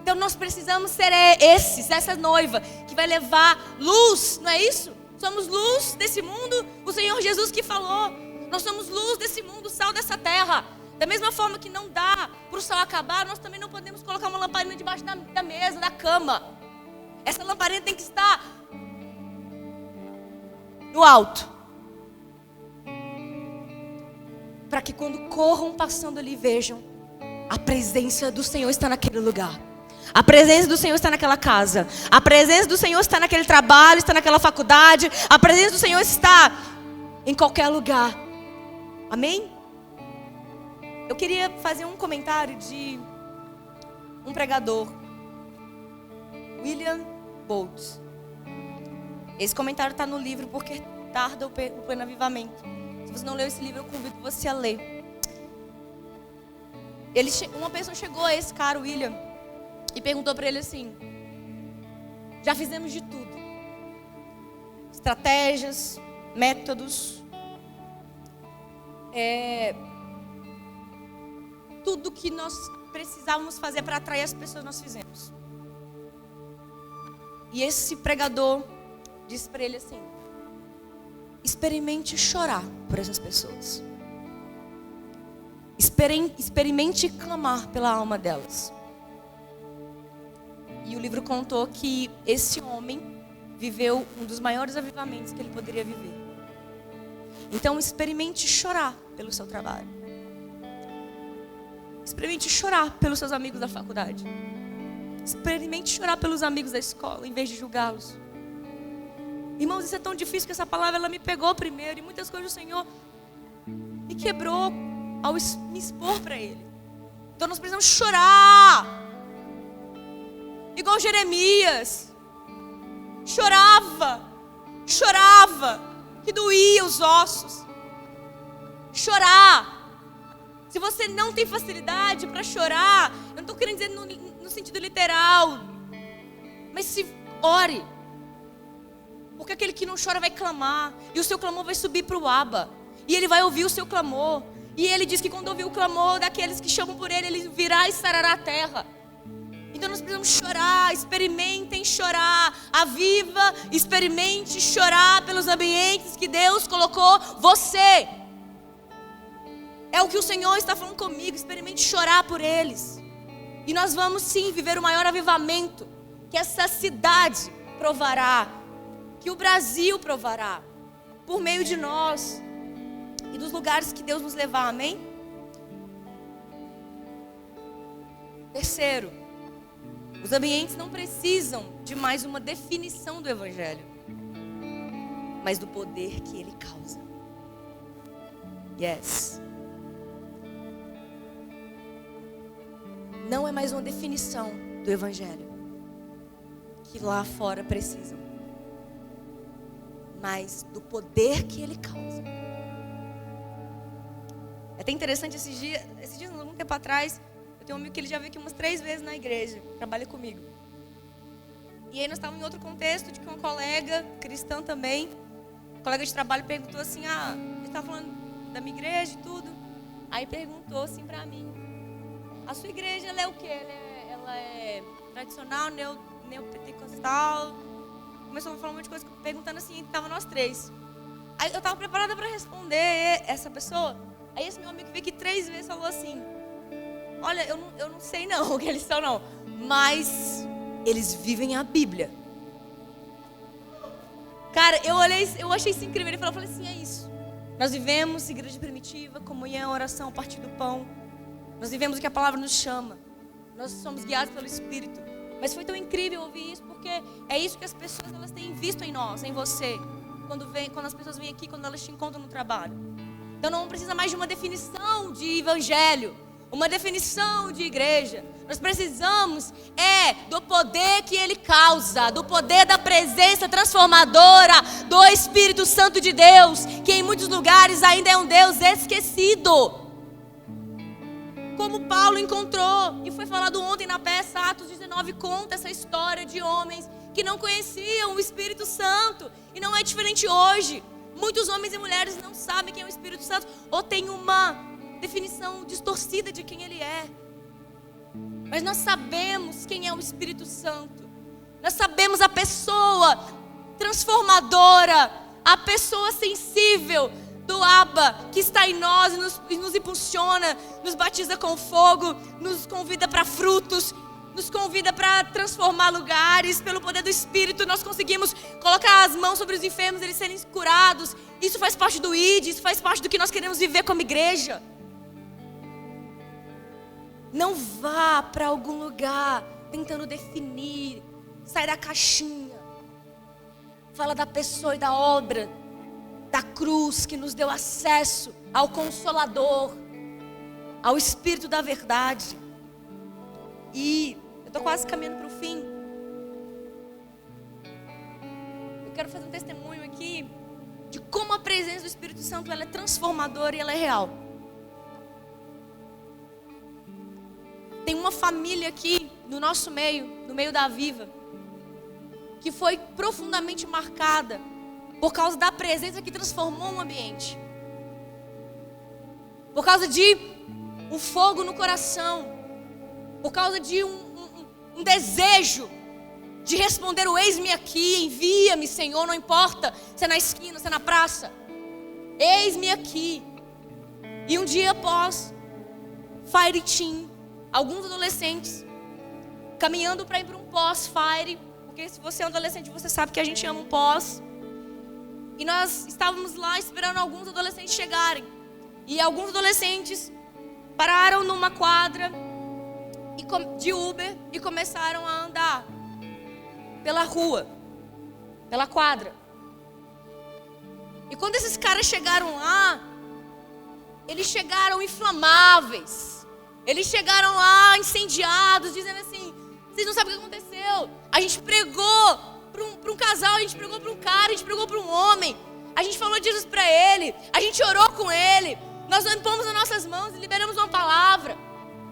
Então nós precisamos ser essa noiva que vai levar luz, não é isso? Somos luz desse mundo, o Senhor Jesus que falou. Nós somos luz desse mundo, sal dessa terra. Da mesma forma que não dá para o sol acabar, nós também não podemos colocar uma lamparina debaixo da mesa, da cama. Essa lamparina tem que estar no alto. Para que quando corram passando ali, vejam, a presença do Senhor está naquele lugar. A presença do Senhor está naquela casa. A presença do Senhor está naquele trabalho, está naquela faculdade. A presença do Senhor está em qualquer lugar. Amém? Eu queria fazer um comentário de um pregador, William Boltz. Esse comentário está no livro Porque Tarda o Pleno Avivamento. Se você não leu esse livro, eu convido você a ler. Uma pessoa chegou a esse cara, William, e perguntou para ele assim: já fizemos de tudo. Estratégias, métodos, tudo que nós precisávamos fazer para atrair as pessoas, nós fizemos. E esse pregador disse para ele assim: experimente chorar por essas pessoas. Experimente clamar pela alma delas. E o livro contou que esse homem viveu um dos maiores avivamentos que ele poderia viver. Então experimente chorar pelo seu trabalho. Experimente chorar pelos seus amigos da faculdade. Experimente chorar pelos amigos da escola, em vez de julgá-los. Irmãos, isso é tão difícil que essa palavra ela me pegou primeiro. E muitas coisas o Senhor me quebrou ao me expor para Ele. Então nós precisamos chorar. Igual Jeremias. Chorava, que doía os ossos. Chorar. Se você não tem facilidade para chorar, eu não estou querendo dizer no sentido literal, mas se ore. Porque aquele que não chora vai clamar, e o seu clamor vai subir para o Abba, e ele vai ouvir o seu clamor. E ele diz que quando ouvir o clamor daqueles que chamam por ele, ele virá e sarará a terra. Então nós precisamos chorar, experimentem chorar. Aviva, experimente chorar pelos ambientes que Deus colocou você. É o que o Senhor está falando comigo, experimente chorar por eles. E nós vamos sim viver o maior avivamento que essa cidade provará, que o Brasil provará, por meio de nós e dos lugares que Deus nos levar, amém? Terceiro, os ambientes não precisam de mais uma definição do Evangelho, mas do poder que ele causa. Yes. Não é mais uma definição do Evangelho que lá fora precisam, mas do poder que ele causa. É até interessante, esses dias, algum tempo atrás, eu tenho um amigo que ele já veio aqui umas 3 vezes na igreja, trabalha comigo. E aí nós estávamos em outro contexto, de que uma colega cristã também, colega de trabalho, perguntou assim, ele estava falando da minha igreja e tudo. Aí perguntou assim para mim: a sua igreja, ela é o quê? Ela é tradicional, neopentecostal? Começou a falar um monte de coisa, perguntando assim, estavam nós 3. Aí eu estava preparada para responder essa pessoa. Aí esse meu amigo veio aqui 3 vezes e falou assim: olha, eu não sei não o que eles são não, mas eles vivem a Bíblia. Cara, eu achei isso incrível. Ele falou assim, é isso. Nós vivemos igreja primitiva, comunhão, oração, partir do pão. Nós vivemos o que a palavra nos chama. Nós somos guiados pelo Espírito. Mas foi tão incrível ouvir isso, porque é isso que as pessoas elas têm visto em nós, em você. Quando as pessoas vêm aqui, quando elas te encontram no trabalho. Então não precisa mais de uma definição de evangelho, uma definição de igreja. Nós precisamos do poder que ele causa, do poder da presença transformadora do Espírito Santo de Deus, que em muitos lugares ainda é um Deus esquecido. como Paulo encontrou. E foi falado ontem na peça, Atos 19 conta essa história de homens que não conheciam o Espírito Santo. E não é diferente hoje. Muitos homens e mulheres não sabem quem é o Espírito Santo, ou têm uma definição distorcida de quem ele é. Mas nós sabemos quem é o Espírito Santo. Nós sabemos a pessoa transformadora, a pessoa sensível do Abba que está em nós e nos impulsiona, nos batiza com fogo, nos convida para frutos, nos convida para transformar lugares. Pelo poder do Espírito nós conseguimos colocar as mãos sobre os enfermos, eles serem curados. Isso faz parte do ID, isso faz parte do que nós queremos viver como igreja. Não vá para algum lugar tentando definir, sai da caixinha. Fala da pessoa e da obra da cruz que nos deu acesso ao Consolador, ao Espírito da verdade. E eu estou quase caminhando para o fim. Eu quero fazer um testemunho aqui de como a presença do Espírito Santo ela é transformadora e ela é real. Tem uma família aqui no nosso meio, no meio da Viva, que foi profundamente marcada por causa da presença que transformou um ambiente. Por causa de um fogo no coração. Por causa de um desejo de responder o eis-me aqui, envia-me, Senhor, não importa se é na esquina, se é na praça. Eis-me aqui. E um dia após Fire Team, alguns adolescentes caminhando para ir para um pós-Fire, porque se você é um adolescente, você sabe que a gente ama um pós. E nós estávamos lá esperando alguns adolescentes chegarem. E alguns adolescentes pararam numa quadra de Uber e começaram a andar pela rua, pela quadra. E quando esses caras chegaram lá, eles chegaram inflamáveis. Eles chegaram lá incendiados, dizendo assim: vocês não sabem o que aconteceu. A gente pregou para um casal, a gente pregou para um cara, a gente pregou para um homem. A gente falou de Jesus para ele, a gente orou com ele. Nós impomos as nossas mãos e liberamos uma palavra.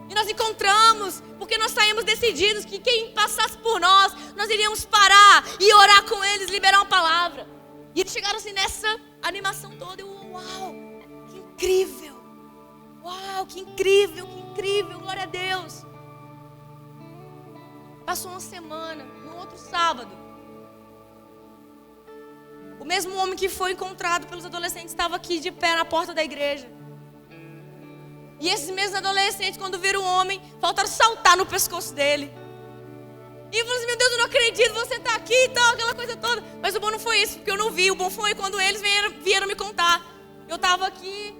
E nós encontramos, porque nós saímos decididos que quem passasse por nós, nós iríamos parar e orar com eles, liberar uma palavra. E eles chegaram assim nessa animação toda. Uau, que incrível. Uau, que incrível, glória a Deus. Passou uma semana, no outro sábado, o mesmo homem que foi encontrado pelos adolescentes estava aqui de pé na porta da igreja. E esses mesmos adolescentes, quando viram o homem, faltaram saltar no pescoço dele. E eu falei assim: meu Deus, eu não acredito, você está aqui e tal, aquela coisa toda. Mas o bom não foi isso, porque eu não vi. O bom foi quando eles vieram me contar. Eu estava aqui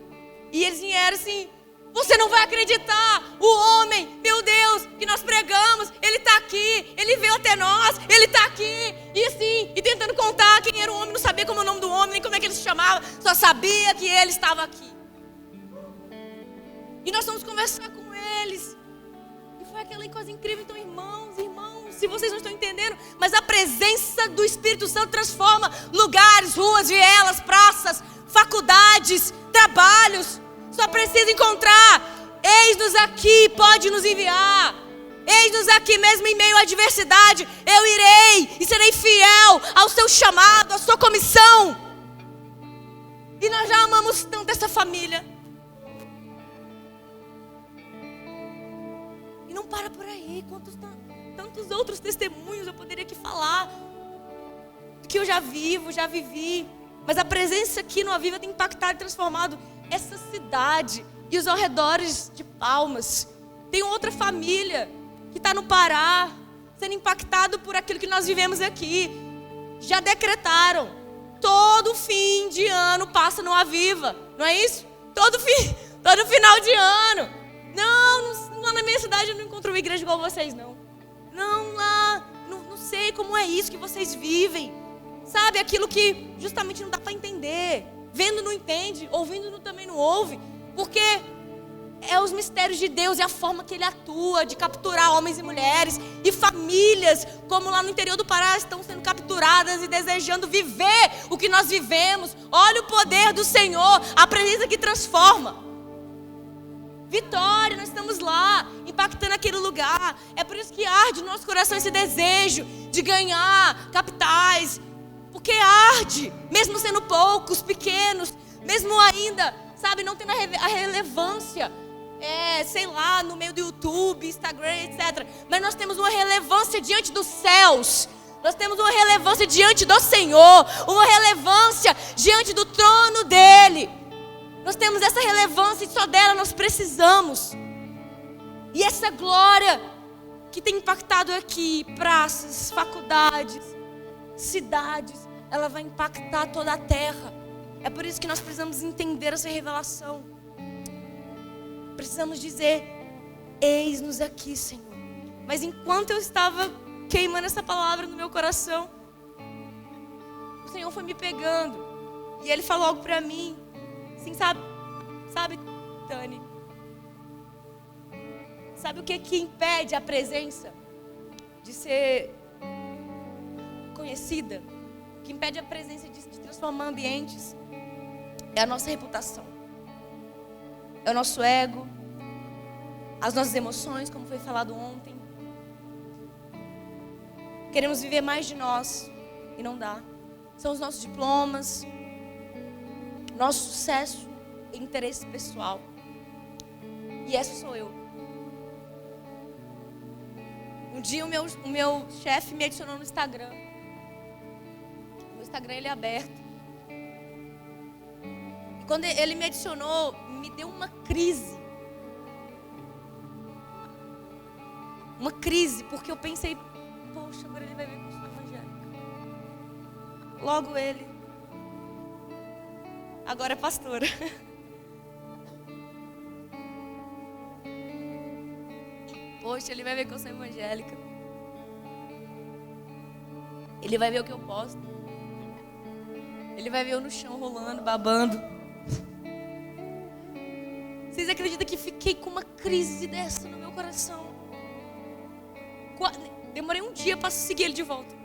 e eles vieram assim: você não vai acreditar, o homem, meu Deus, que nós pregamos, ele está aqui, ele veio até nós, ele está aqui. E assim, e tentando contar quem era o homem, não sabia como é o nome do homem, nem como é que ele se chamava, só sabia que ele estava aqui. E nós fomos conversar com eles. E foi aquela coisa incrível. Então, irmãos, se vocês não estão entendendo, mas a presença do Espírito Santo transforma lugares, ruas, vielas, praças, faculdades, trabalhos. Só precisa encontrar. Eis-nos aqui, pode nos enviar. Eis-nos aqui mesmo em meio à adversidade. Eu irei e serei fiel ao seu chamado, à sua comissão. E nós já amamos tanto essa família. E não para por aí. Tantos outros testemunhos eu poderia aqui falar. Do que eu já vivi. Mas a presença aqui no Aviva tem impactado e transformado essa cidade e os arredores de Palmas. Tem outra família que está no Pará, sendo impactado por aquilo que nós vivemos aqui. Já decretaram: todo fim de ano passa no Aviva, não é isso? Todo final de ano. Não, lá na minha cidade eu não encontro uma igreja igual vocês, não. Não, lá, não sei como é isso que vocês vivem. Sabe, aquilo que justamente não dá para entender. Vendo não entende, ouvindo também não ouve. Porque é os mistérios de Deus e a forma que Ele atua, de capturar homens e mulheres. E famílias, como lá no interior do Pará, estão sendo capturadas e desejando viver o que nós vivemos. Olha o poder do Senhor, a presença que transforma. vitória, nós estamos lá, impactando aquele lugar. É por isso que arde no nosso coração esse desejo de ganhar capitais, porque arde, mesmo sendo poucos, pequenos, mesmo ainda, sabe, não tendo a relevância, sei lá, no meio do YouTube, Instagram, etc. Mas nós temos uma relevância diante dos céus. Nós temos uma relevância diante do Senhor, uma relevância diante do trono dEle. Nós temos essa relevância e só dela nós precisamos. E essa glória que tem impactado aqui, praças, faculdades, cidades, ela vai impactar toda a terra. É por isso que nós precisamos entender essa revelação. Precisamos dizer: eis-nos aqui, Senhor. Mas enquanto eu estava queimando essa palavra no meu coração, o Senhor foi me pegando. E Ele falou algo para mim. Assim, sabe, Tani? Sabe o que impede a presença de ser conhecida? O que impede a presença de transformar ambientes? É a nossa reputação. É o nosso ego. As nossas emoções, como foi falado ontem. Queremos viver mais de nós e não dá. São os nossos diplomas, nosso sucesso e interesse pessoal. E essa sou eu. Um dia o meu chefe me adicionou no Instagram. O meu Instagram ele é aberto. E quando ele me adicionou, me deu uma crise. Uma crise, porque eu pensei: poxa, agora ele vai ver que eu sou evangélica. Logo ele. Agora é pastora. Poxa, ele vai ver que eu sou evangélica. Ele vai ver o que eu posto. Ele vai ver eu no chão rolando, babando. Vocês acreditam que fiquei com uma crise dessa no meu coração? Demorei um dia para seguir ele de volta.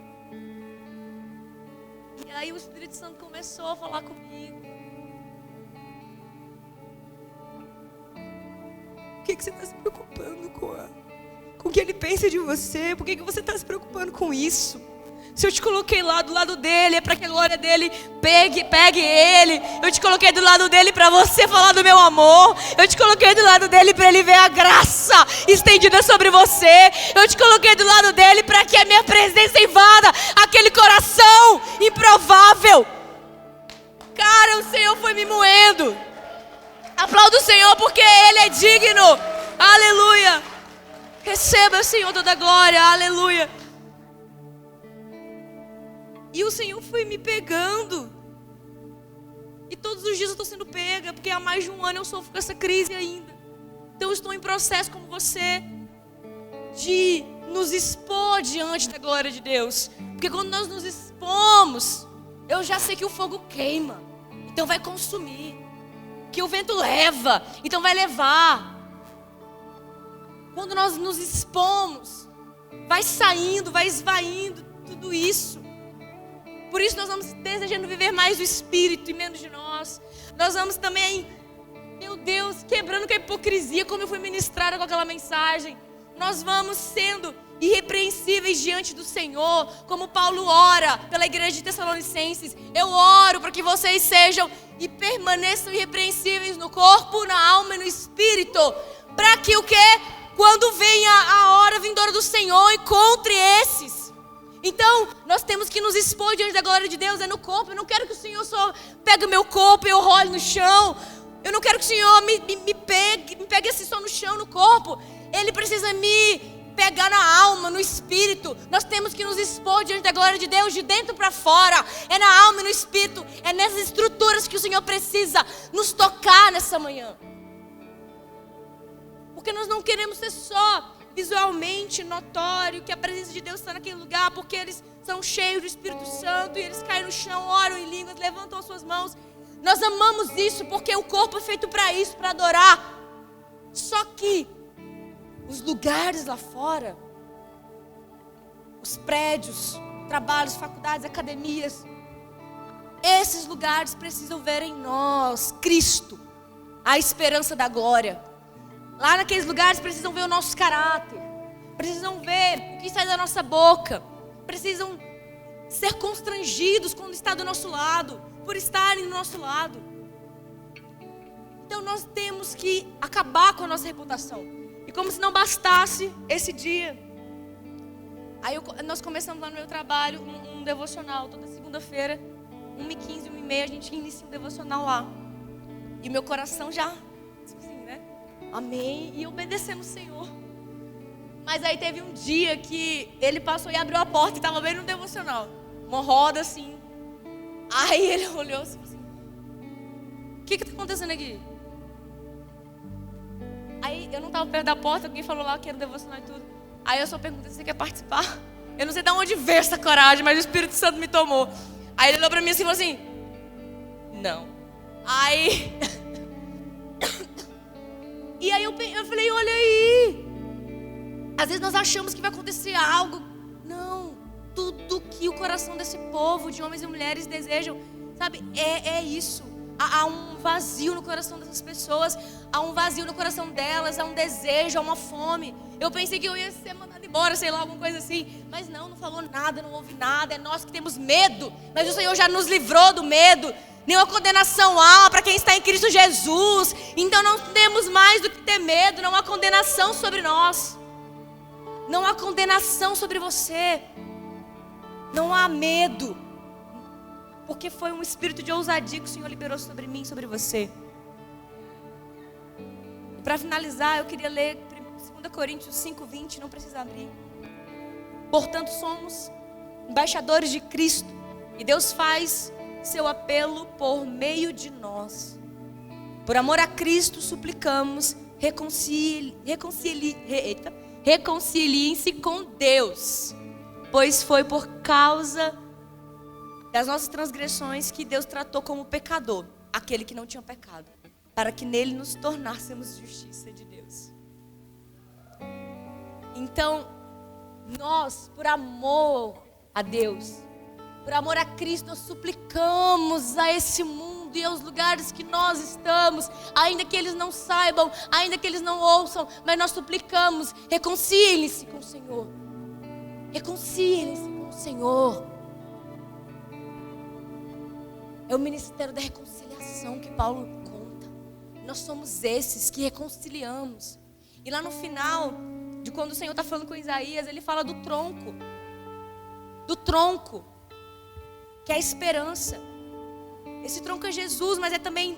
E aí o Espírito Santo começou a falar comigo. Por que você está se preocupando com o que ele pensa de você? Por que você está se preocupando com isso? Se eu te coloquei lá do lado dele, é para que a glória dele pegue ele. Eu te coloquei do lado dele para você falar do meu amor. Eu te coloquei do lado dele para ele ver a graça estendida sobre você. Eu te coloquei do lado dele para que a minha presença invada aquele coração improvável. Cara, o Senhor foi me moendo. Aplauda o Senhor porque Ele é digno. Aleluia. Receba, Senhor, toda a glória. Aleluia. E o Senhor foi me pegando. E todos os dias eu estou sendo pega, porque há mais de um ano eu sofro com essa crise ainda. Então eu estou em processo como você, de nos expor diante da glória de Deus. Porque quando nós nos expomos, eu já sei que o fogo queima, então vai consumir. Que o vento leva, então vai levar. Quando nós nos expomos, vai saindo, vai esvaindo tudo isso. Por isso nós vamos desejando viver mais do Espírito e menos de nós. Nós vamos também, meu Deus, quebrando com a hipocrisia, como eu fui ministrada com aquela mensagem. Nós vamos sendo irrepreensíveis diante do Senhor, como Paulo ora pela igreja de Tessalonicenses. Eu oro para que vocês sejam e permaneçam irrepreensíveis no corpo, na alma e no espírito, para que o quê? Quando venha a hora vindoura do Senhor, encontre esses. Então, nós temos que nos expor diante da glória de Deus, é no corpo. Eu não quero que o Senhor só pegue o meu corpo e eu role no chão. Eu não quero que o Senhor me pegue assim só no chão, no corpo. Ele precisa me pegar na alma, no espírito. Nós temos que nos expor diante da glória de Deus, de dentro para fora. É na alma e no espírito. É nessas estruturas que o Senhor precisa nos tocar nessa manhã. Porque nós não queremos ser só visualmente notório que a presença de Deus está naquele lugar, porque eles são cheios do Espírito Santo e eles caem no chão, oram em línguas, levantam as suas mãos. Nós amamos isso porque o corpo é feito para isso, para adorar. Só que os lugares lá fora, os prédios, trabalhos, faculdades, academias, esses lugares precisam ver em nós Cristo, a esperança da glória. Lá naqueles lugares precisam ver o nosso caráter, precisam ver o que sai da nossa boca, precisam ser constrangidos quando está do nosso lado, por estarem do nosso lado. Então nós temos que acabar com a nossa reputação. E como se não bastasse esse dia, aí nós começamos lá no meu trabalho um devocional, toda segunda-feira, 1h15, 1h30, a gente inicia um devocional lá. E meu coração já, assim, né? Amém, e obedecendo o Senhor. Mas aí teve um dia que ele passou e abriu a porta e estava bem no devocional. Uma roda assim. Aí ele olhou assim, o que está acontecendo aqui? Aí eu não estava perto da porta, alguém falou lá que era o devocional e tudo. Aí eu só perguntei se você quer participar. Eu não sei de onde veio essa coragem, mas o Espírito Santo me tomou. Aí ele olhou para mim assim e falou assim, não. Aí... E aí eu falei, olha aí. Às vezes nós achamos que vai acontecer algo. Não. Tudo que o coração desse povo, de homens e mulheres, desejam, sabe, é isso. Há um vazio no coração dessas pessoas. Há um vazio no coração delas. Há um desejo, há uma fome. Eu pensei que eu ia ser mandado embora, sei lá, alguma coisa assim. Mas não falou nada, não houve nada. É nós que temos medo. Mas o Senhor já nos livrou do medo. Nenhuma condenação há para quem está em Cristo Jesus. Então não temos mais do que ter medo. Não há condenação sobre nós. Não há condenação sobre você. Não há medo. Porque foi um espírito de ousadia que o Senhor liberou sobre mim, sobre você. E para finalizar, eu queria ler 2 Coríntios 5:20, não precisa abrir. Portanto, somos embaixadores de Cristo. E Deus faz seu apelo por meio de nós. Por amor a Cristo, suplicamos, reconciliem-se com Deus. Pois foi por causa das nossas transgressões que Deus tratou como pecador aquele que não tinha pecado, para que nele nos tornássemos justiça de Deus. Então, nós, por amor a Deus, por amor a Cristo, nós suplicamos a esse mundo e aos lugares que nós estamos, ainda que eles não saibam, ainda que eles não ouçam, mas nós suplicamos, reconciliem-se com o Senhor. Reconciliem-se com o Senhor. É o ministério da reconciliação que Paulo conta. Nós somos esses que reconciliamos. E lá no final, de quando o Senhor está falando com Isaías, ele fala do tronco. Do tronco, que é a esperança. Esse tronco é Jesus, mas também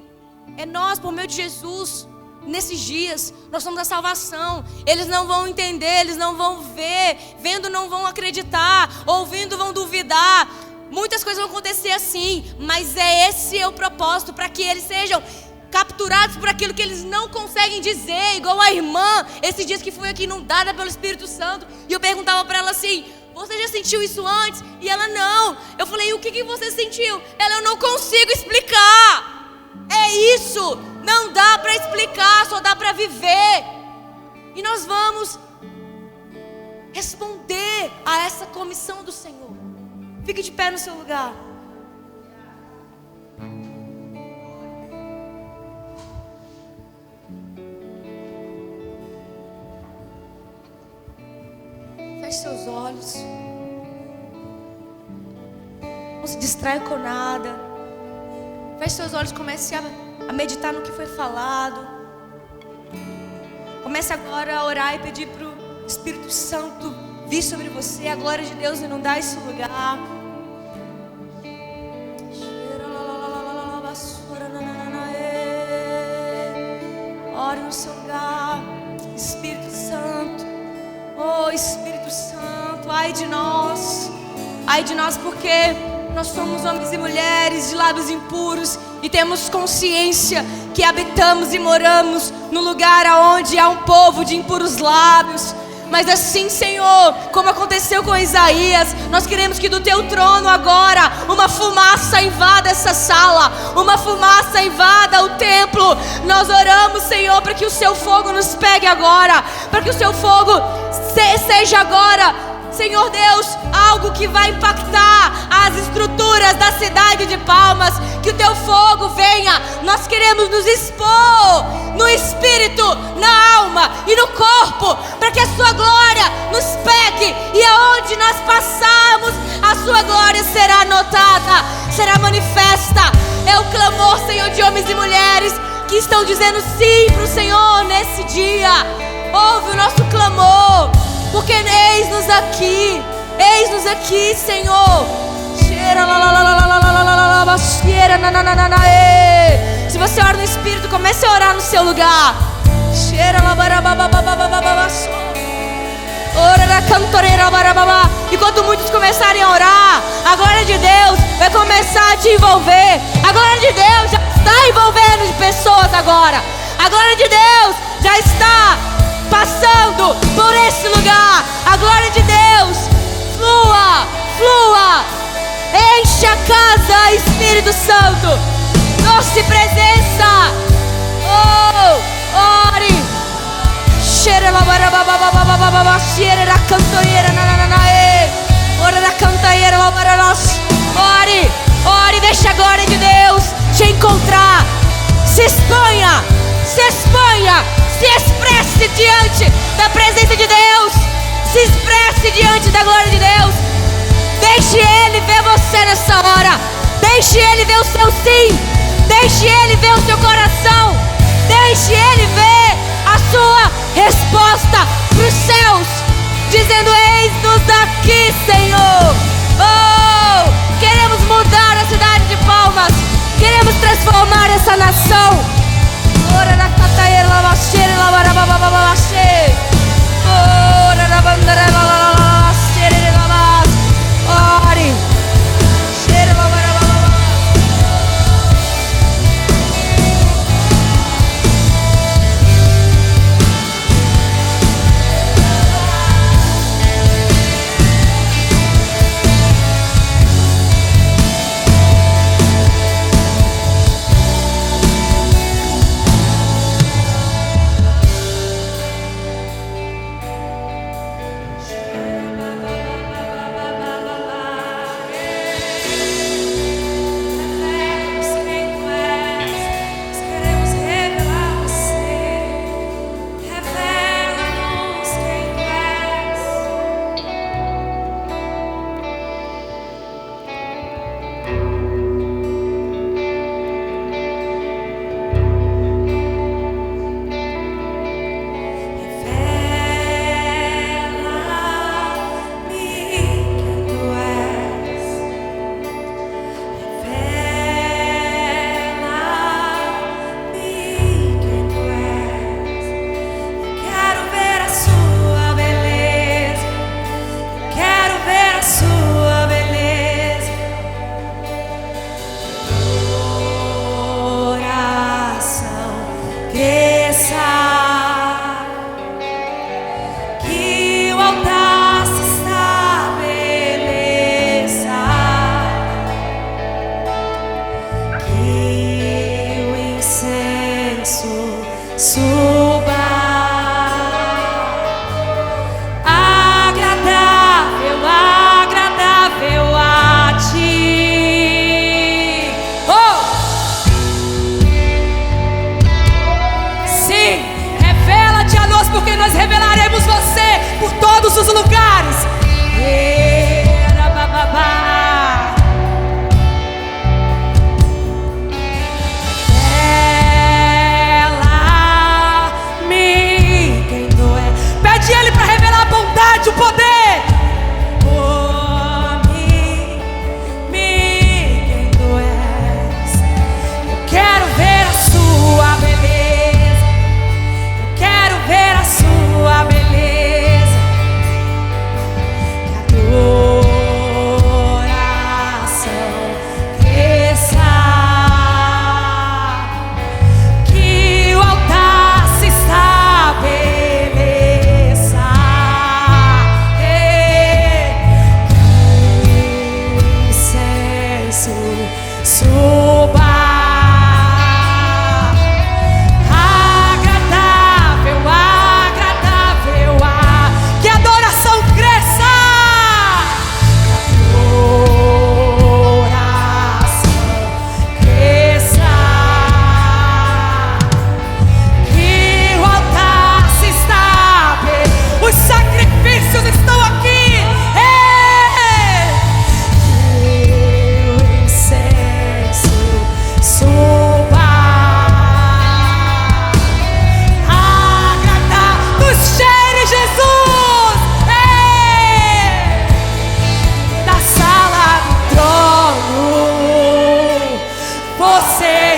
nós, por meio de Jesus. Nesses dias, nós somos a salvação. Eles não vão entender, eles não vão ver. Vendo não vão acreditar, ouvindo vão duvidar. Muitas coisas vão acontecer assim, mas esse é o propósito, para que eles sejam capturados por aquilo que eles não conseguem dizer. Igual a irmã, esses dias que foi aqui inundada pelo Espírito Santo, e eu perguntava para ela assim, você já sentiu isso antes? E ela, não. Eu falei, o que você sentiu? Ela, eu não consigo explicar. É isso, não dá para explicar, só dá para viver. E nós vamos responder a essa comissão do Senhor. Fique de pé no seu lugar. Feche seus olhos. Não se distrai com nada. Feche seus olhos e comece a meditar no que foi falado. Comece agora a orar e pedir para o Espírito Santo vir sobre você, a glória de Deus inundar esse lugar. Ore no seu lugar, Espírito Santo. Oh, Espírito Santo, ai de nós porque nós somos homens e mulheres de lábios impuros e temos consciência que habitamos e moramos no lugar onde há um povo de impuros lábios. Mas assim, Senhor, como aconteceu com Isaías, nós queremos que do teu trono agora uma fumaça invada essa sala, uma fumaça invada o templo. Nós oramos, Senhor, para que o seu fogo nos pegue agora, para que o seu fogo seja agora, Senhor Deus, algo que vai impactar as estruturas da cidade de Palmas. Que o teu fogo venha. Nós queremos nos expor no Espírito espírito, na alma e no corpo, para que a sua glória nos pegue e aonde nós passarmos, a sua glória será notada, será manifesta. É o clamor, Senhor, de homens e mulheres que estão dizendo sim para o Senhor nesse dia. Ouve o nosso clamor, porque eis-nos aqui, Senhor. Se você ora no Espírito, comece a orar no seu lugar. E quando muitos começarem a orar, a glória de Deus vai começar a te envolver. A glória de Deus já está envolvendo de pessoas agora. A glória de Deus já está passando por esse lugar. A glória de Deus flua, flua. Enche a casa, Espírito Santo. Doce presença. Oh, ore. Cheira la barababababababa, cheira da cantoeira, nananae. Ora da cantoeira, la baranos. Ore, ore, deixa a glória de Deus te encontrar. Se exponha, se exponha, se expresse diante da presença de Deus. Se expresse diante da glória de Deus. Deixe Ele ver você nessa hora. Deixe Ele ver o seu sim. Deixe Ele ver o seu coração. Deixe Ele ver a sua resposta para os céus, dizendo: eis-nos aqui, Senhor. Oh, queremos mudar a cidade de Palmas. Queremos transformar essa nação. Ora na cataeira, lavacheira, lavarababababachê. Ora na bandeira, lavacheira, lavas. Ore. Cheira, lavarabababá.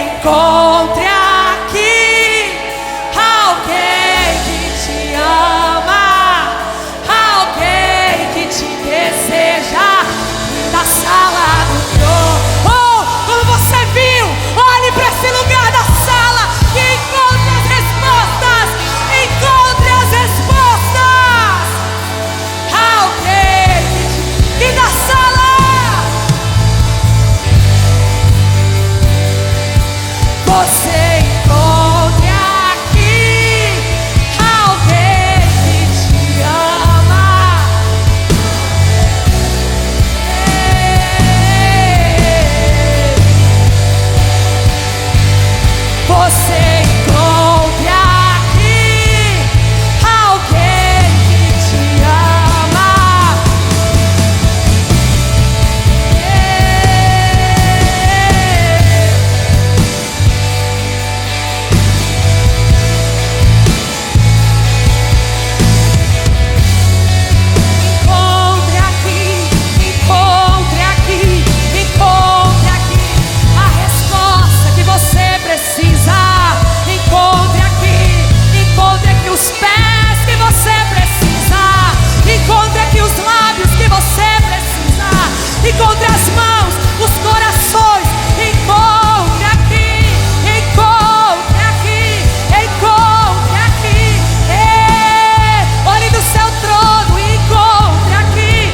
encontre aqui alguém que te ama, alguém que te deseja na sala do trono. Oh, como você viu, olhe para esse lugar da sala e encontre as respostas. Encontre as respostas. Alguém que na sala você encontre aqui alguém que te ama. Você encontre aqui alguém que te ama. Encontre aqui a resposta que você precisa. Encontre aqui os pés que você precisa. Encontre aqui os lábios que você precisa. Encontre as mãos, os corações. Encontre aqui. Olhe no seu trono. Encontre aqui.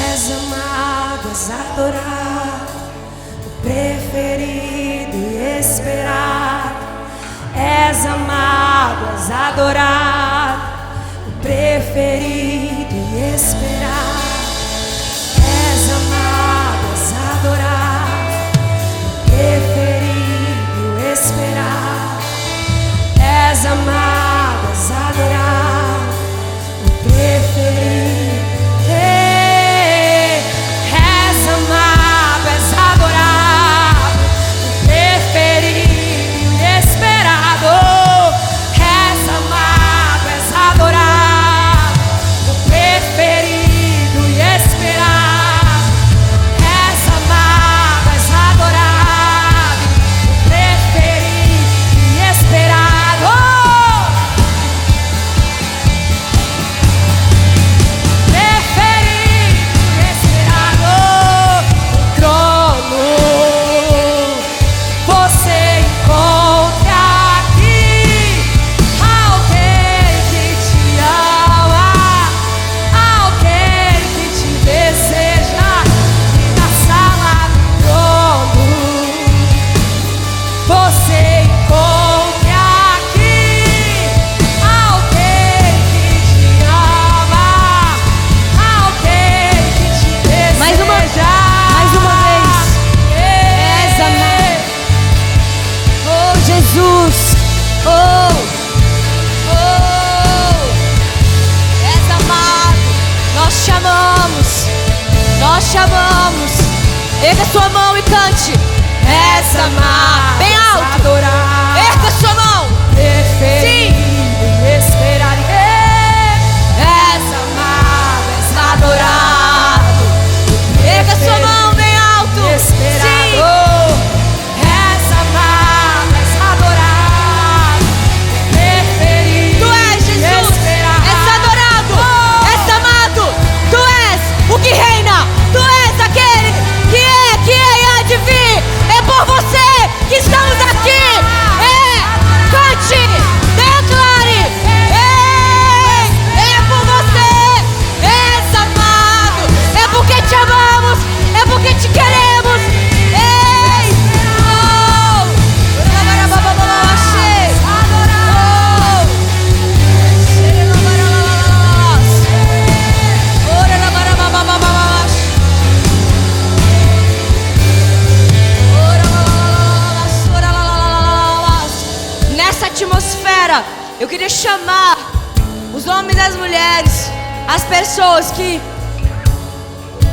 És amado, és adorado, o preferido e esperado. És amado, és adorado, o preferido e esperado. És amado, és adorado, o preferido e esperado. És amado, és adorado, o preferido. És amado, és adorado, o preferido e esperado. És amado, és adorado, o preferido e esperado. És amado, és adorado, o preferido e esperado. Jesus, és amado, nós chamamos, erga sua mão e cante, és amado, bem alto, adorado, erga sua mão, sim, és amado, és adorado, erga sua mão bem alto, sim. O que reina, tu és aquele que é e há de vir. É por você que estamos aqui. Cante, declare. É por você. És amado. É porque te amamos. É porque te queremos. Nessa atmosfera, eu queria chamar os homens e as mulheres as pessoas que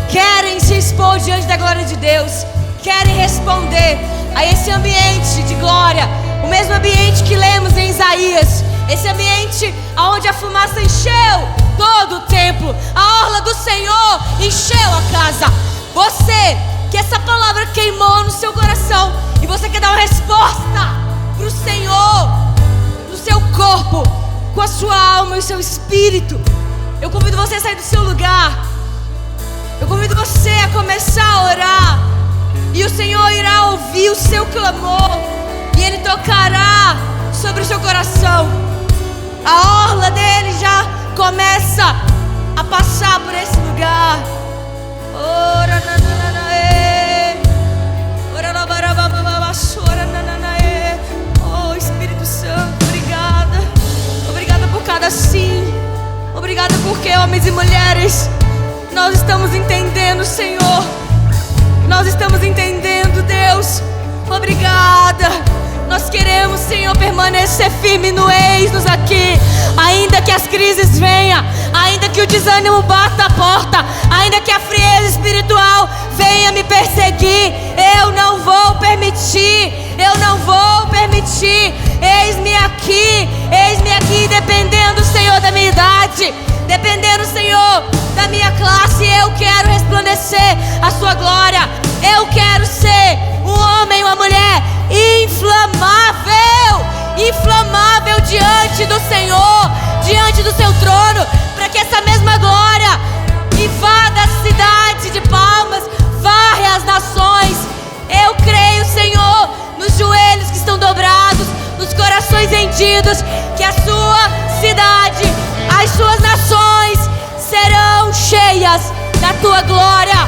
querem se expor diante da glória de Deus, querem responder a esse ambiente de glória, o mesmo ambiente que lemos em Isaías, esse ambiente onde a fumaça encheu todo o templo, a orla do Senhor encheu a casa. Você, que essa palavra queimou no seu coração e você quer dar uma resposta para o Senhor, no seu corpo, com a sua alma e o seu espírito, eu convido você a sair do seu lugar. Eu convido você a começar a orar, e o Senhor irá ouvir o seu clamor, e Ele tocará sobre o seu coração. A orla dele já começa a passar por esse lugar. Oh, Espírito Santo, obrigada. Obrigada por cada sim. Obrigada porque, homens e mulheres, nós estamos entendendo, Senhor. Nós estamos entendendo, Deus. Obrigada. Nós queremos, Senhor, permanecer firme no eis-nos aqui. Ainda que as crises venham, ainda que o desânimo bata a porta, ainda que a frieza espiritual venha me perseguir, eu não vou permitir. Eu não vou permitir. Eis-me aqui, dependendo, Senhor, da minha idade, dependendo, Senhor, da minha classe. Eu quero resplandecer a sua glória. Eu quero ser um homem, uma mulher inflamável diante do Senhor, diante do seu trono, para que essa mesma glória invada a cidade de Palmas, varre as nações. Eu creio, Senhor, nos joelhos que estão dobrados, nos corações rendidos, que a sua cidade, as suas nações serão cheias da tua glória.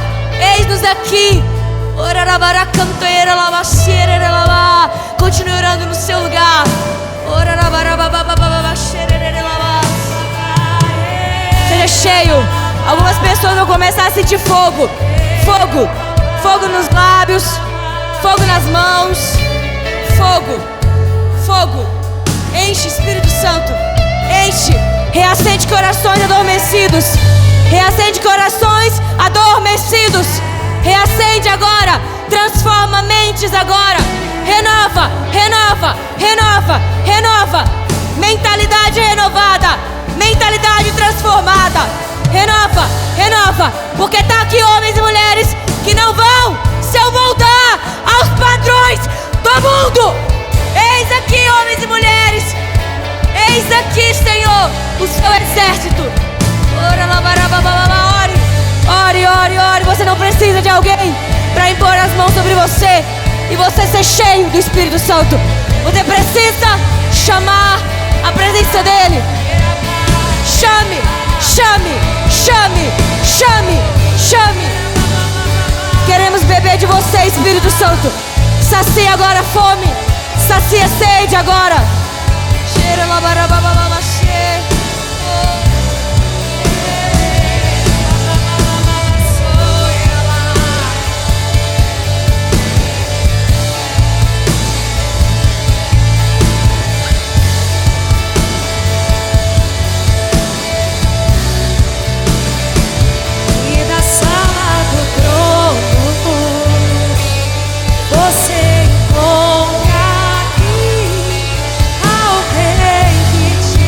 Eis-nos aqui. Continue orando no seu lugar. Seja cheio. Algumas pessoas vão começar a sentir fogo. Fogo. Fogo nos lábios. Fogo nas mãos. Fogo. Fogo. Enche, Espírito Santo. Enche. Reacende corações adormecidos. Reacende corações adormecidos. Reacende agora. Transforma mentes agora. Renova, renova, renova, renova. Mentalidade renovada. Mentalidade transformada. Renova, renova. Porque está aqui homens e mulheres que não vão se amoldar aos padrões do mundo. Eis aqui, homens e mulheres. Eis aqui, Senhor, o seu exército. Ore, ore, ore. Você não precisa de alguém para impor as mãos sobre você e você ser cheio do Espírito Santo. Você precisa chamar a presença dele. Chame, chame, chame, chame, chame. Queremos beber de você, Espírito Santo. Sacia agora a fome. Sacia a sede agora. Você encontra aqui alguém que te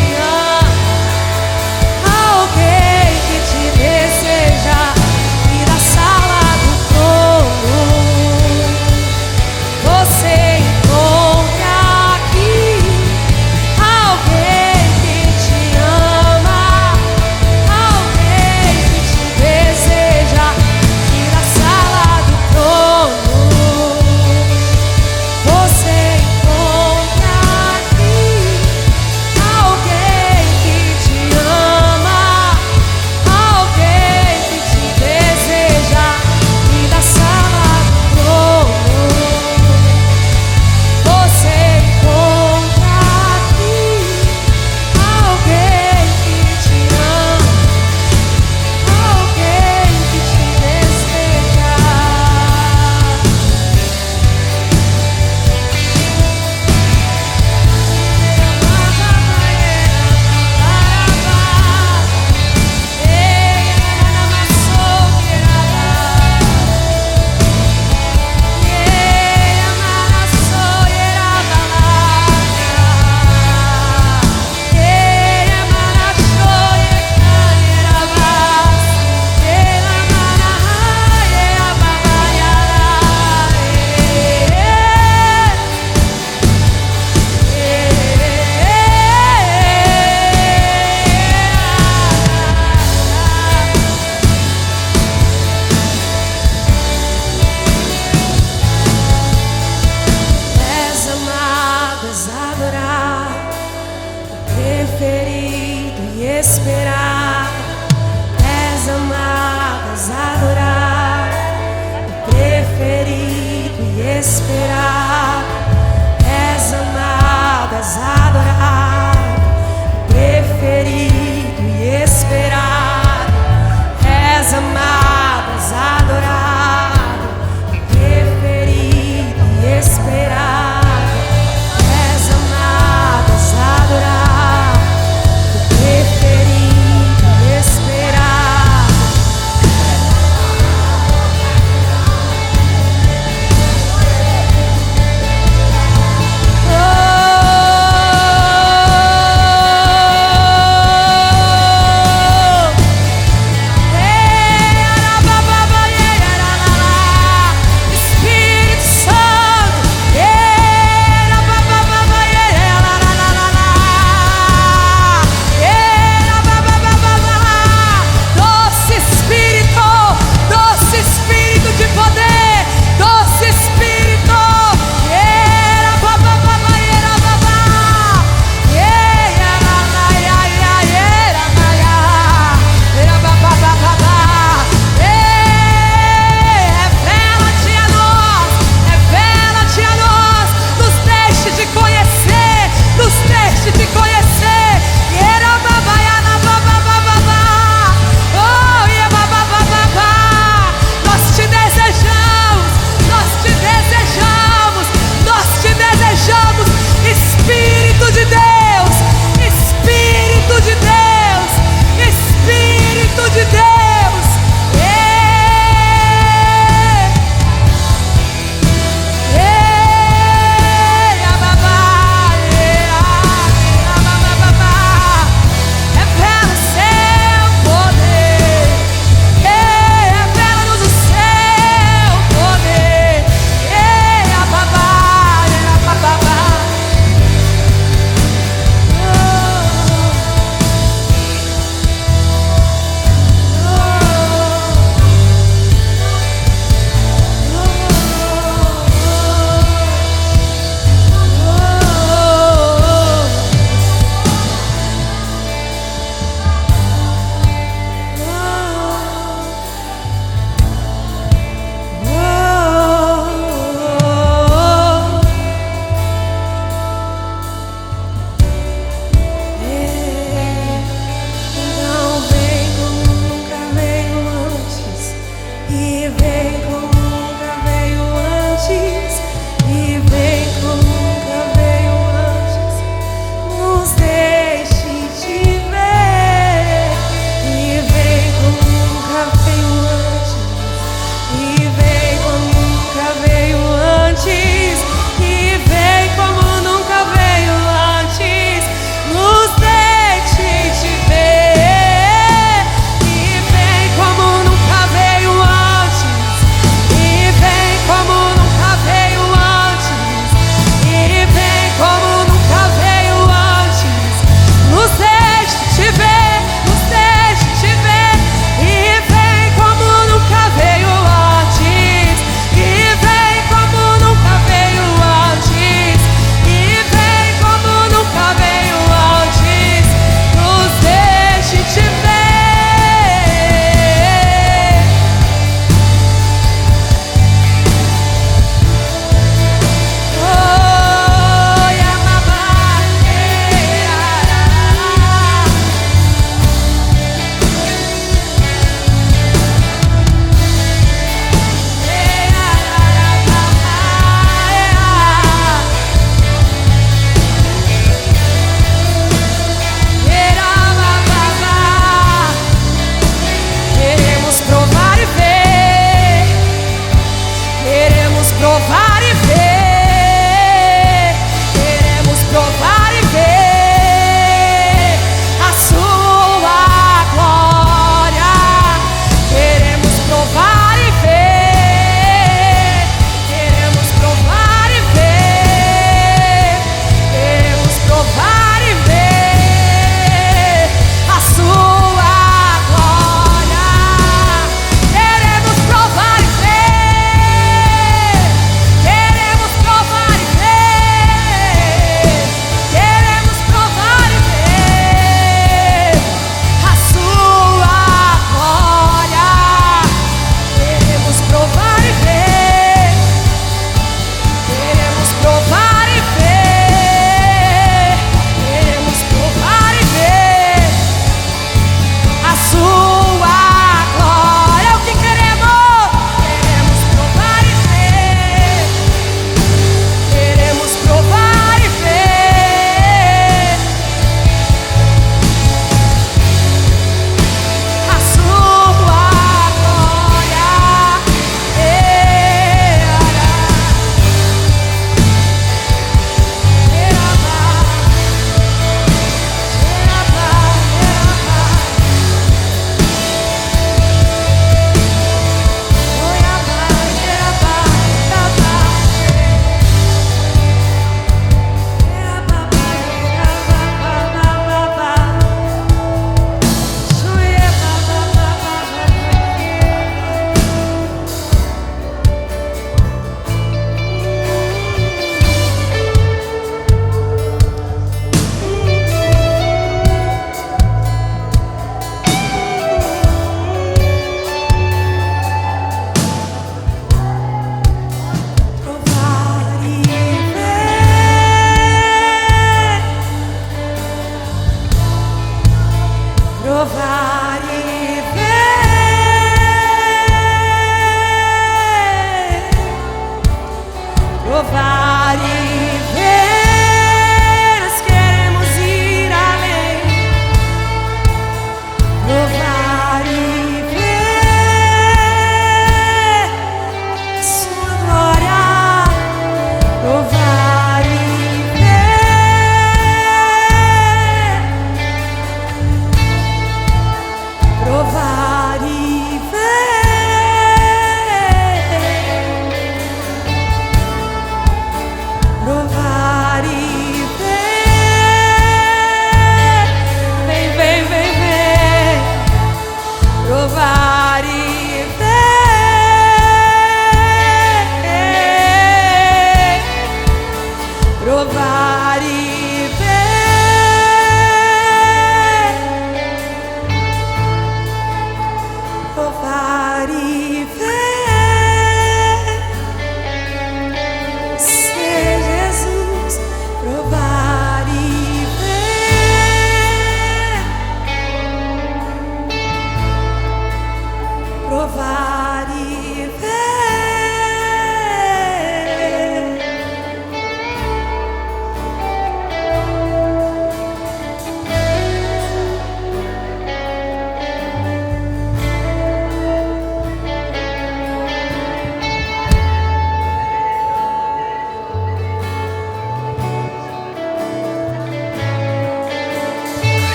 provar.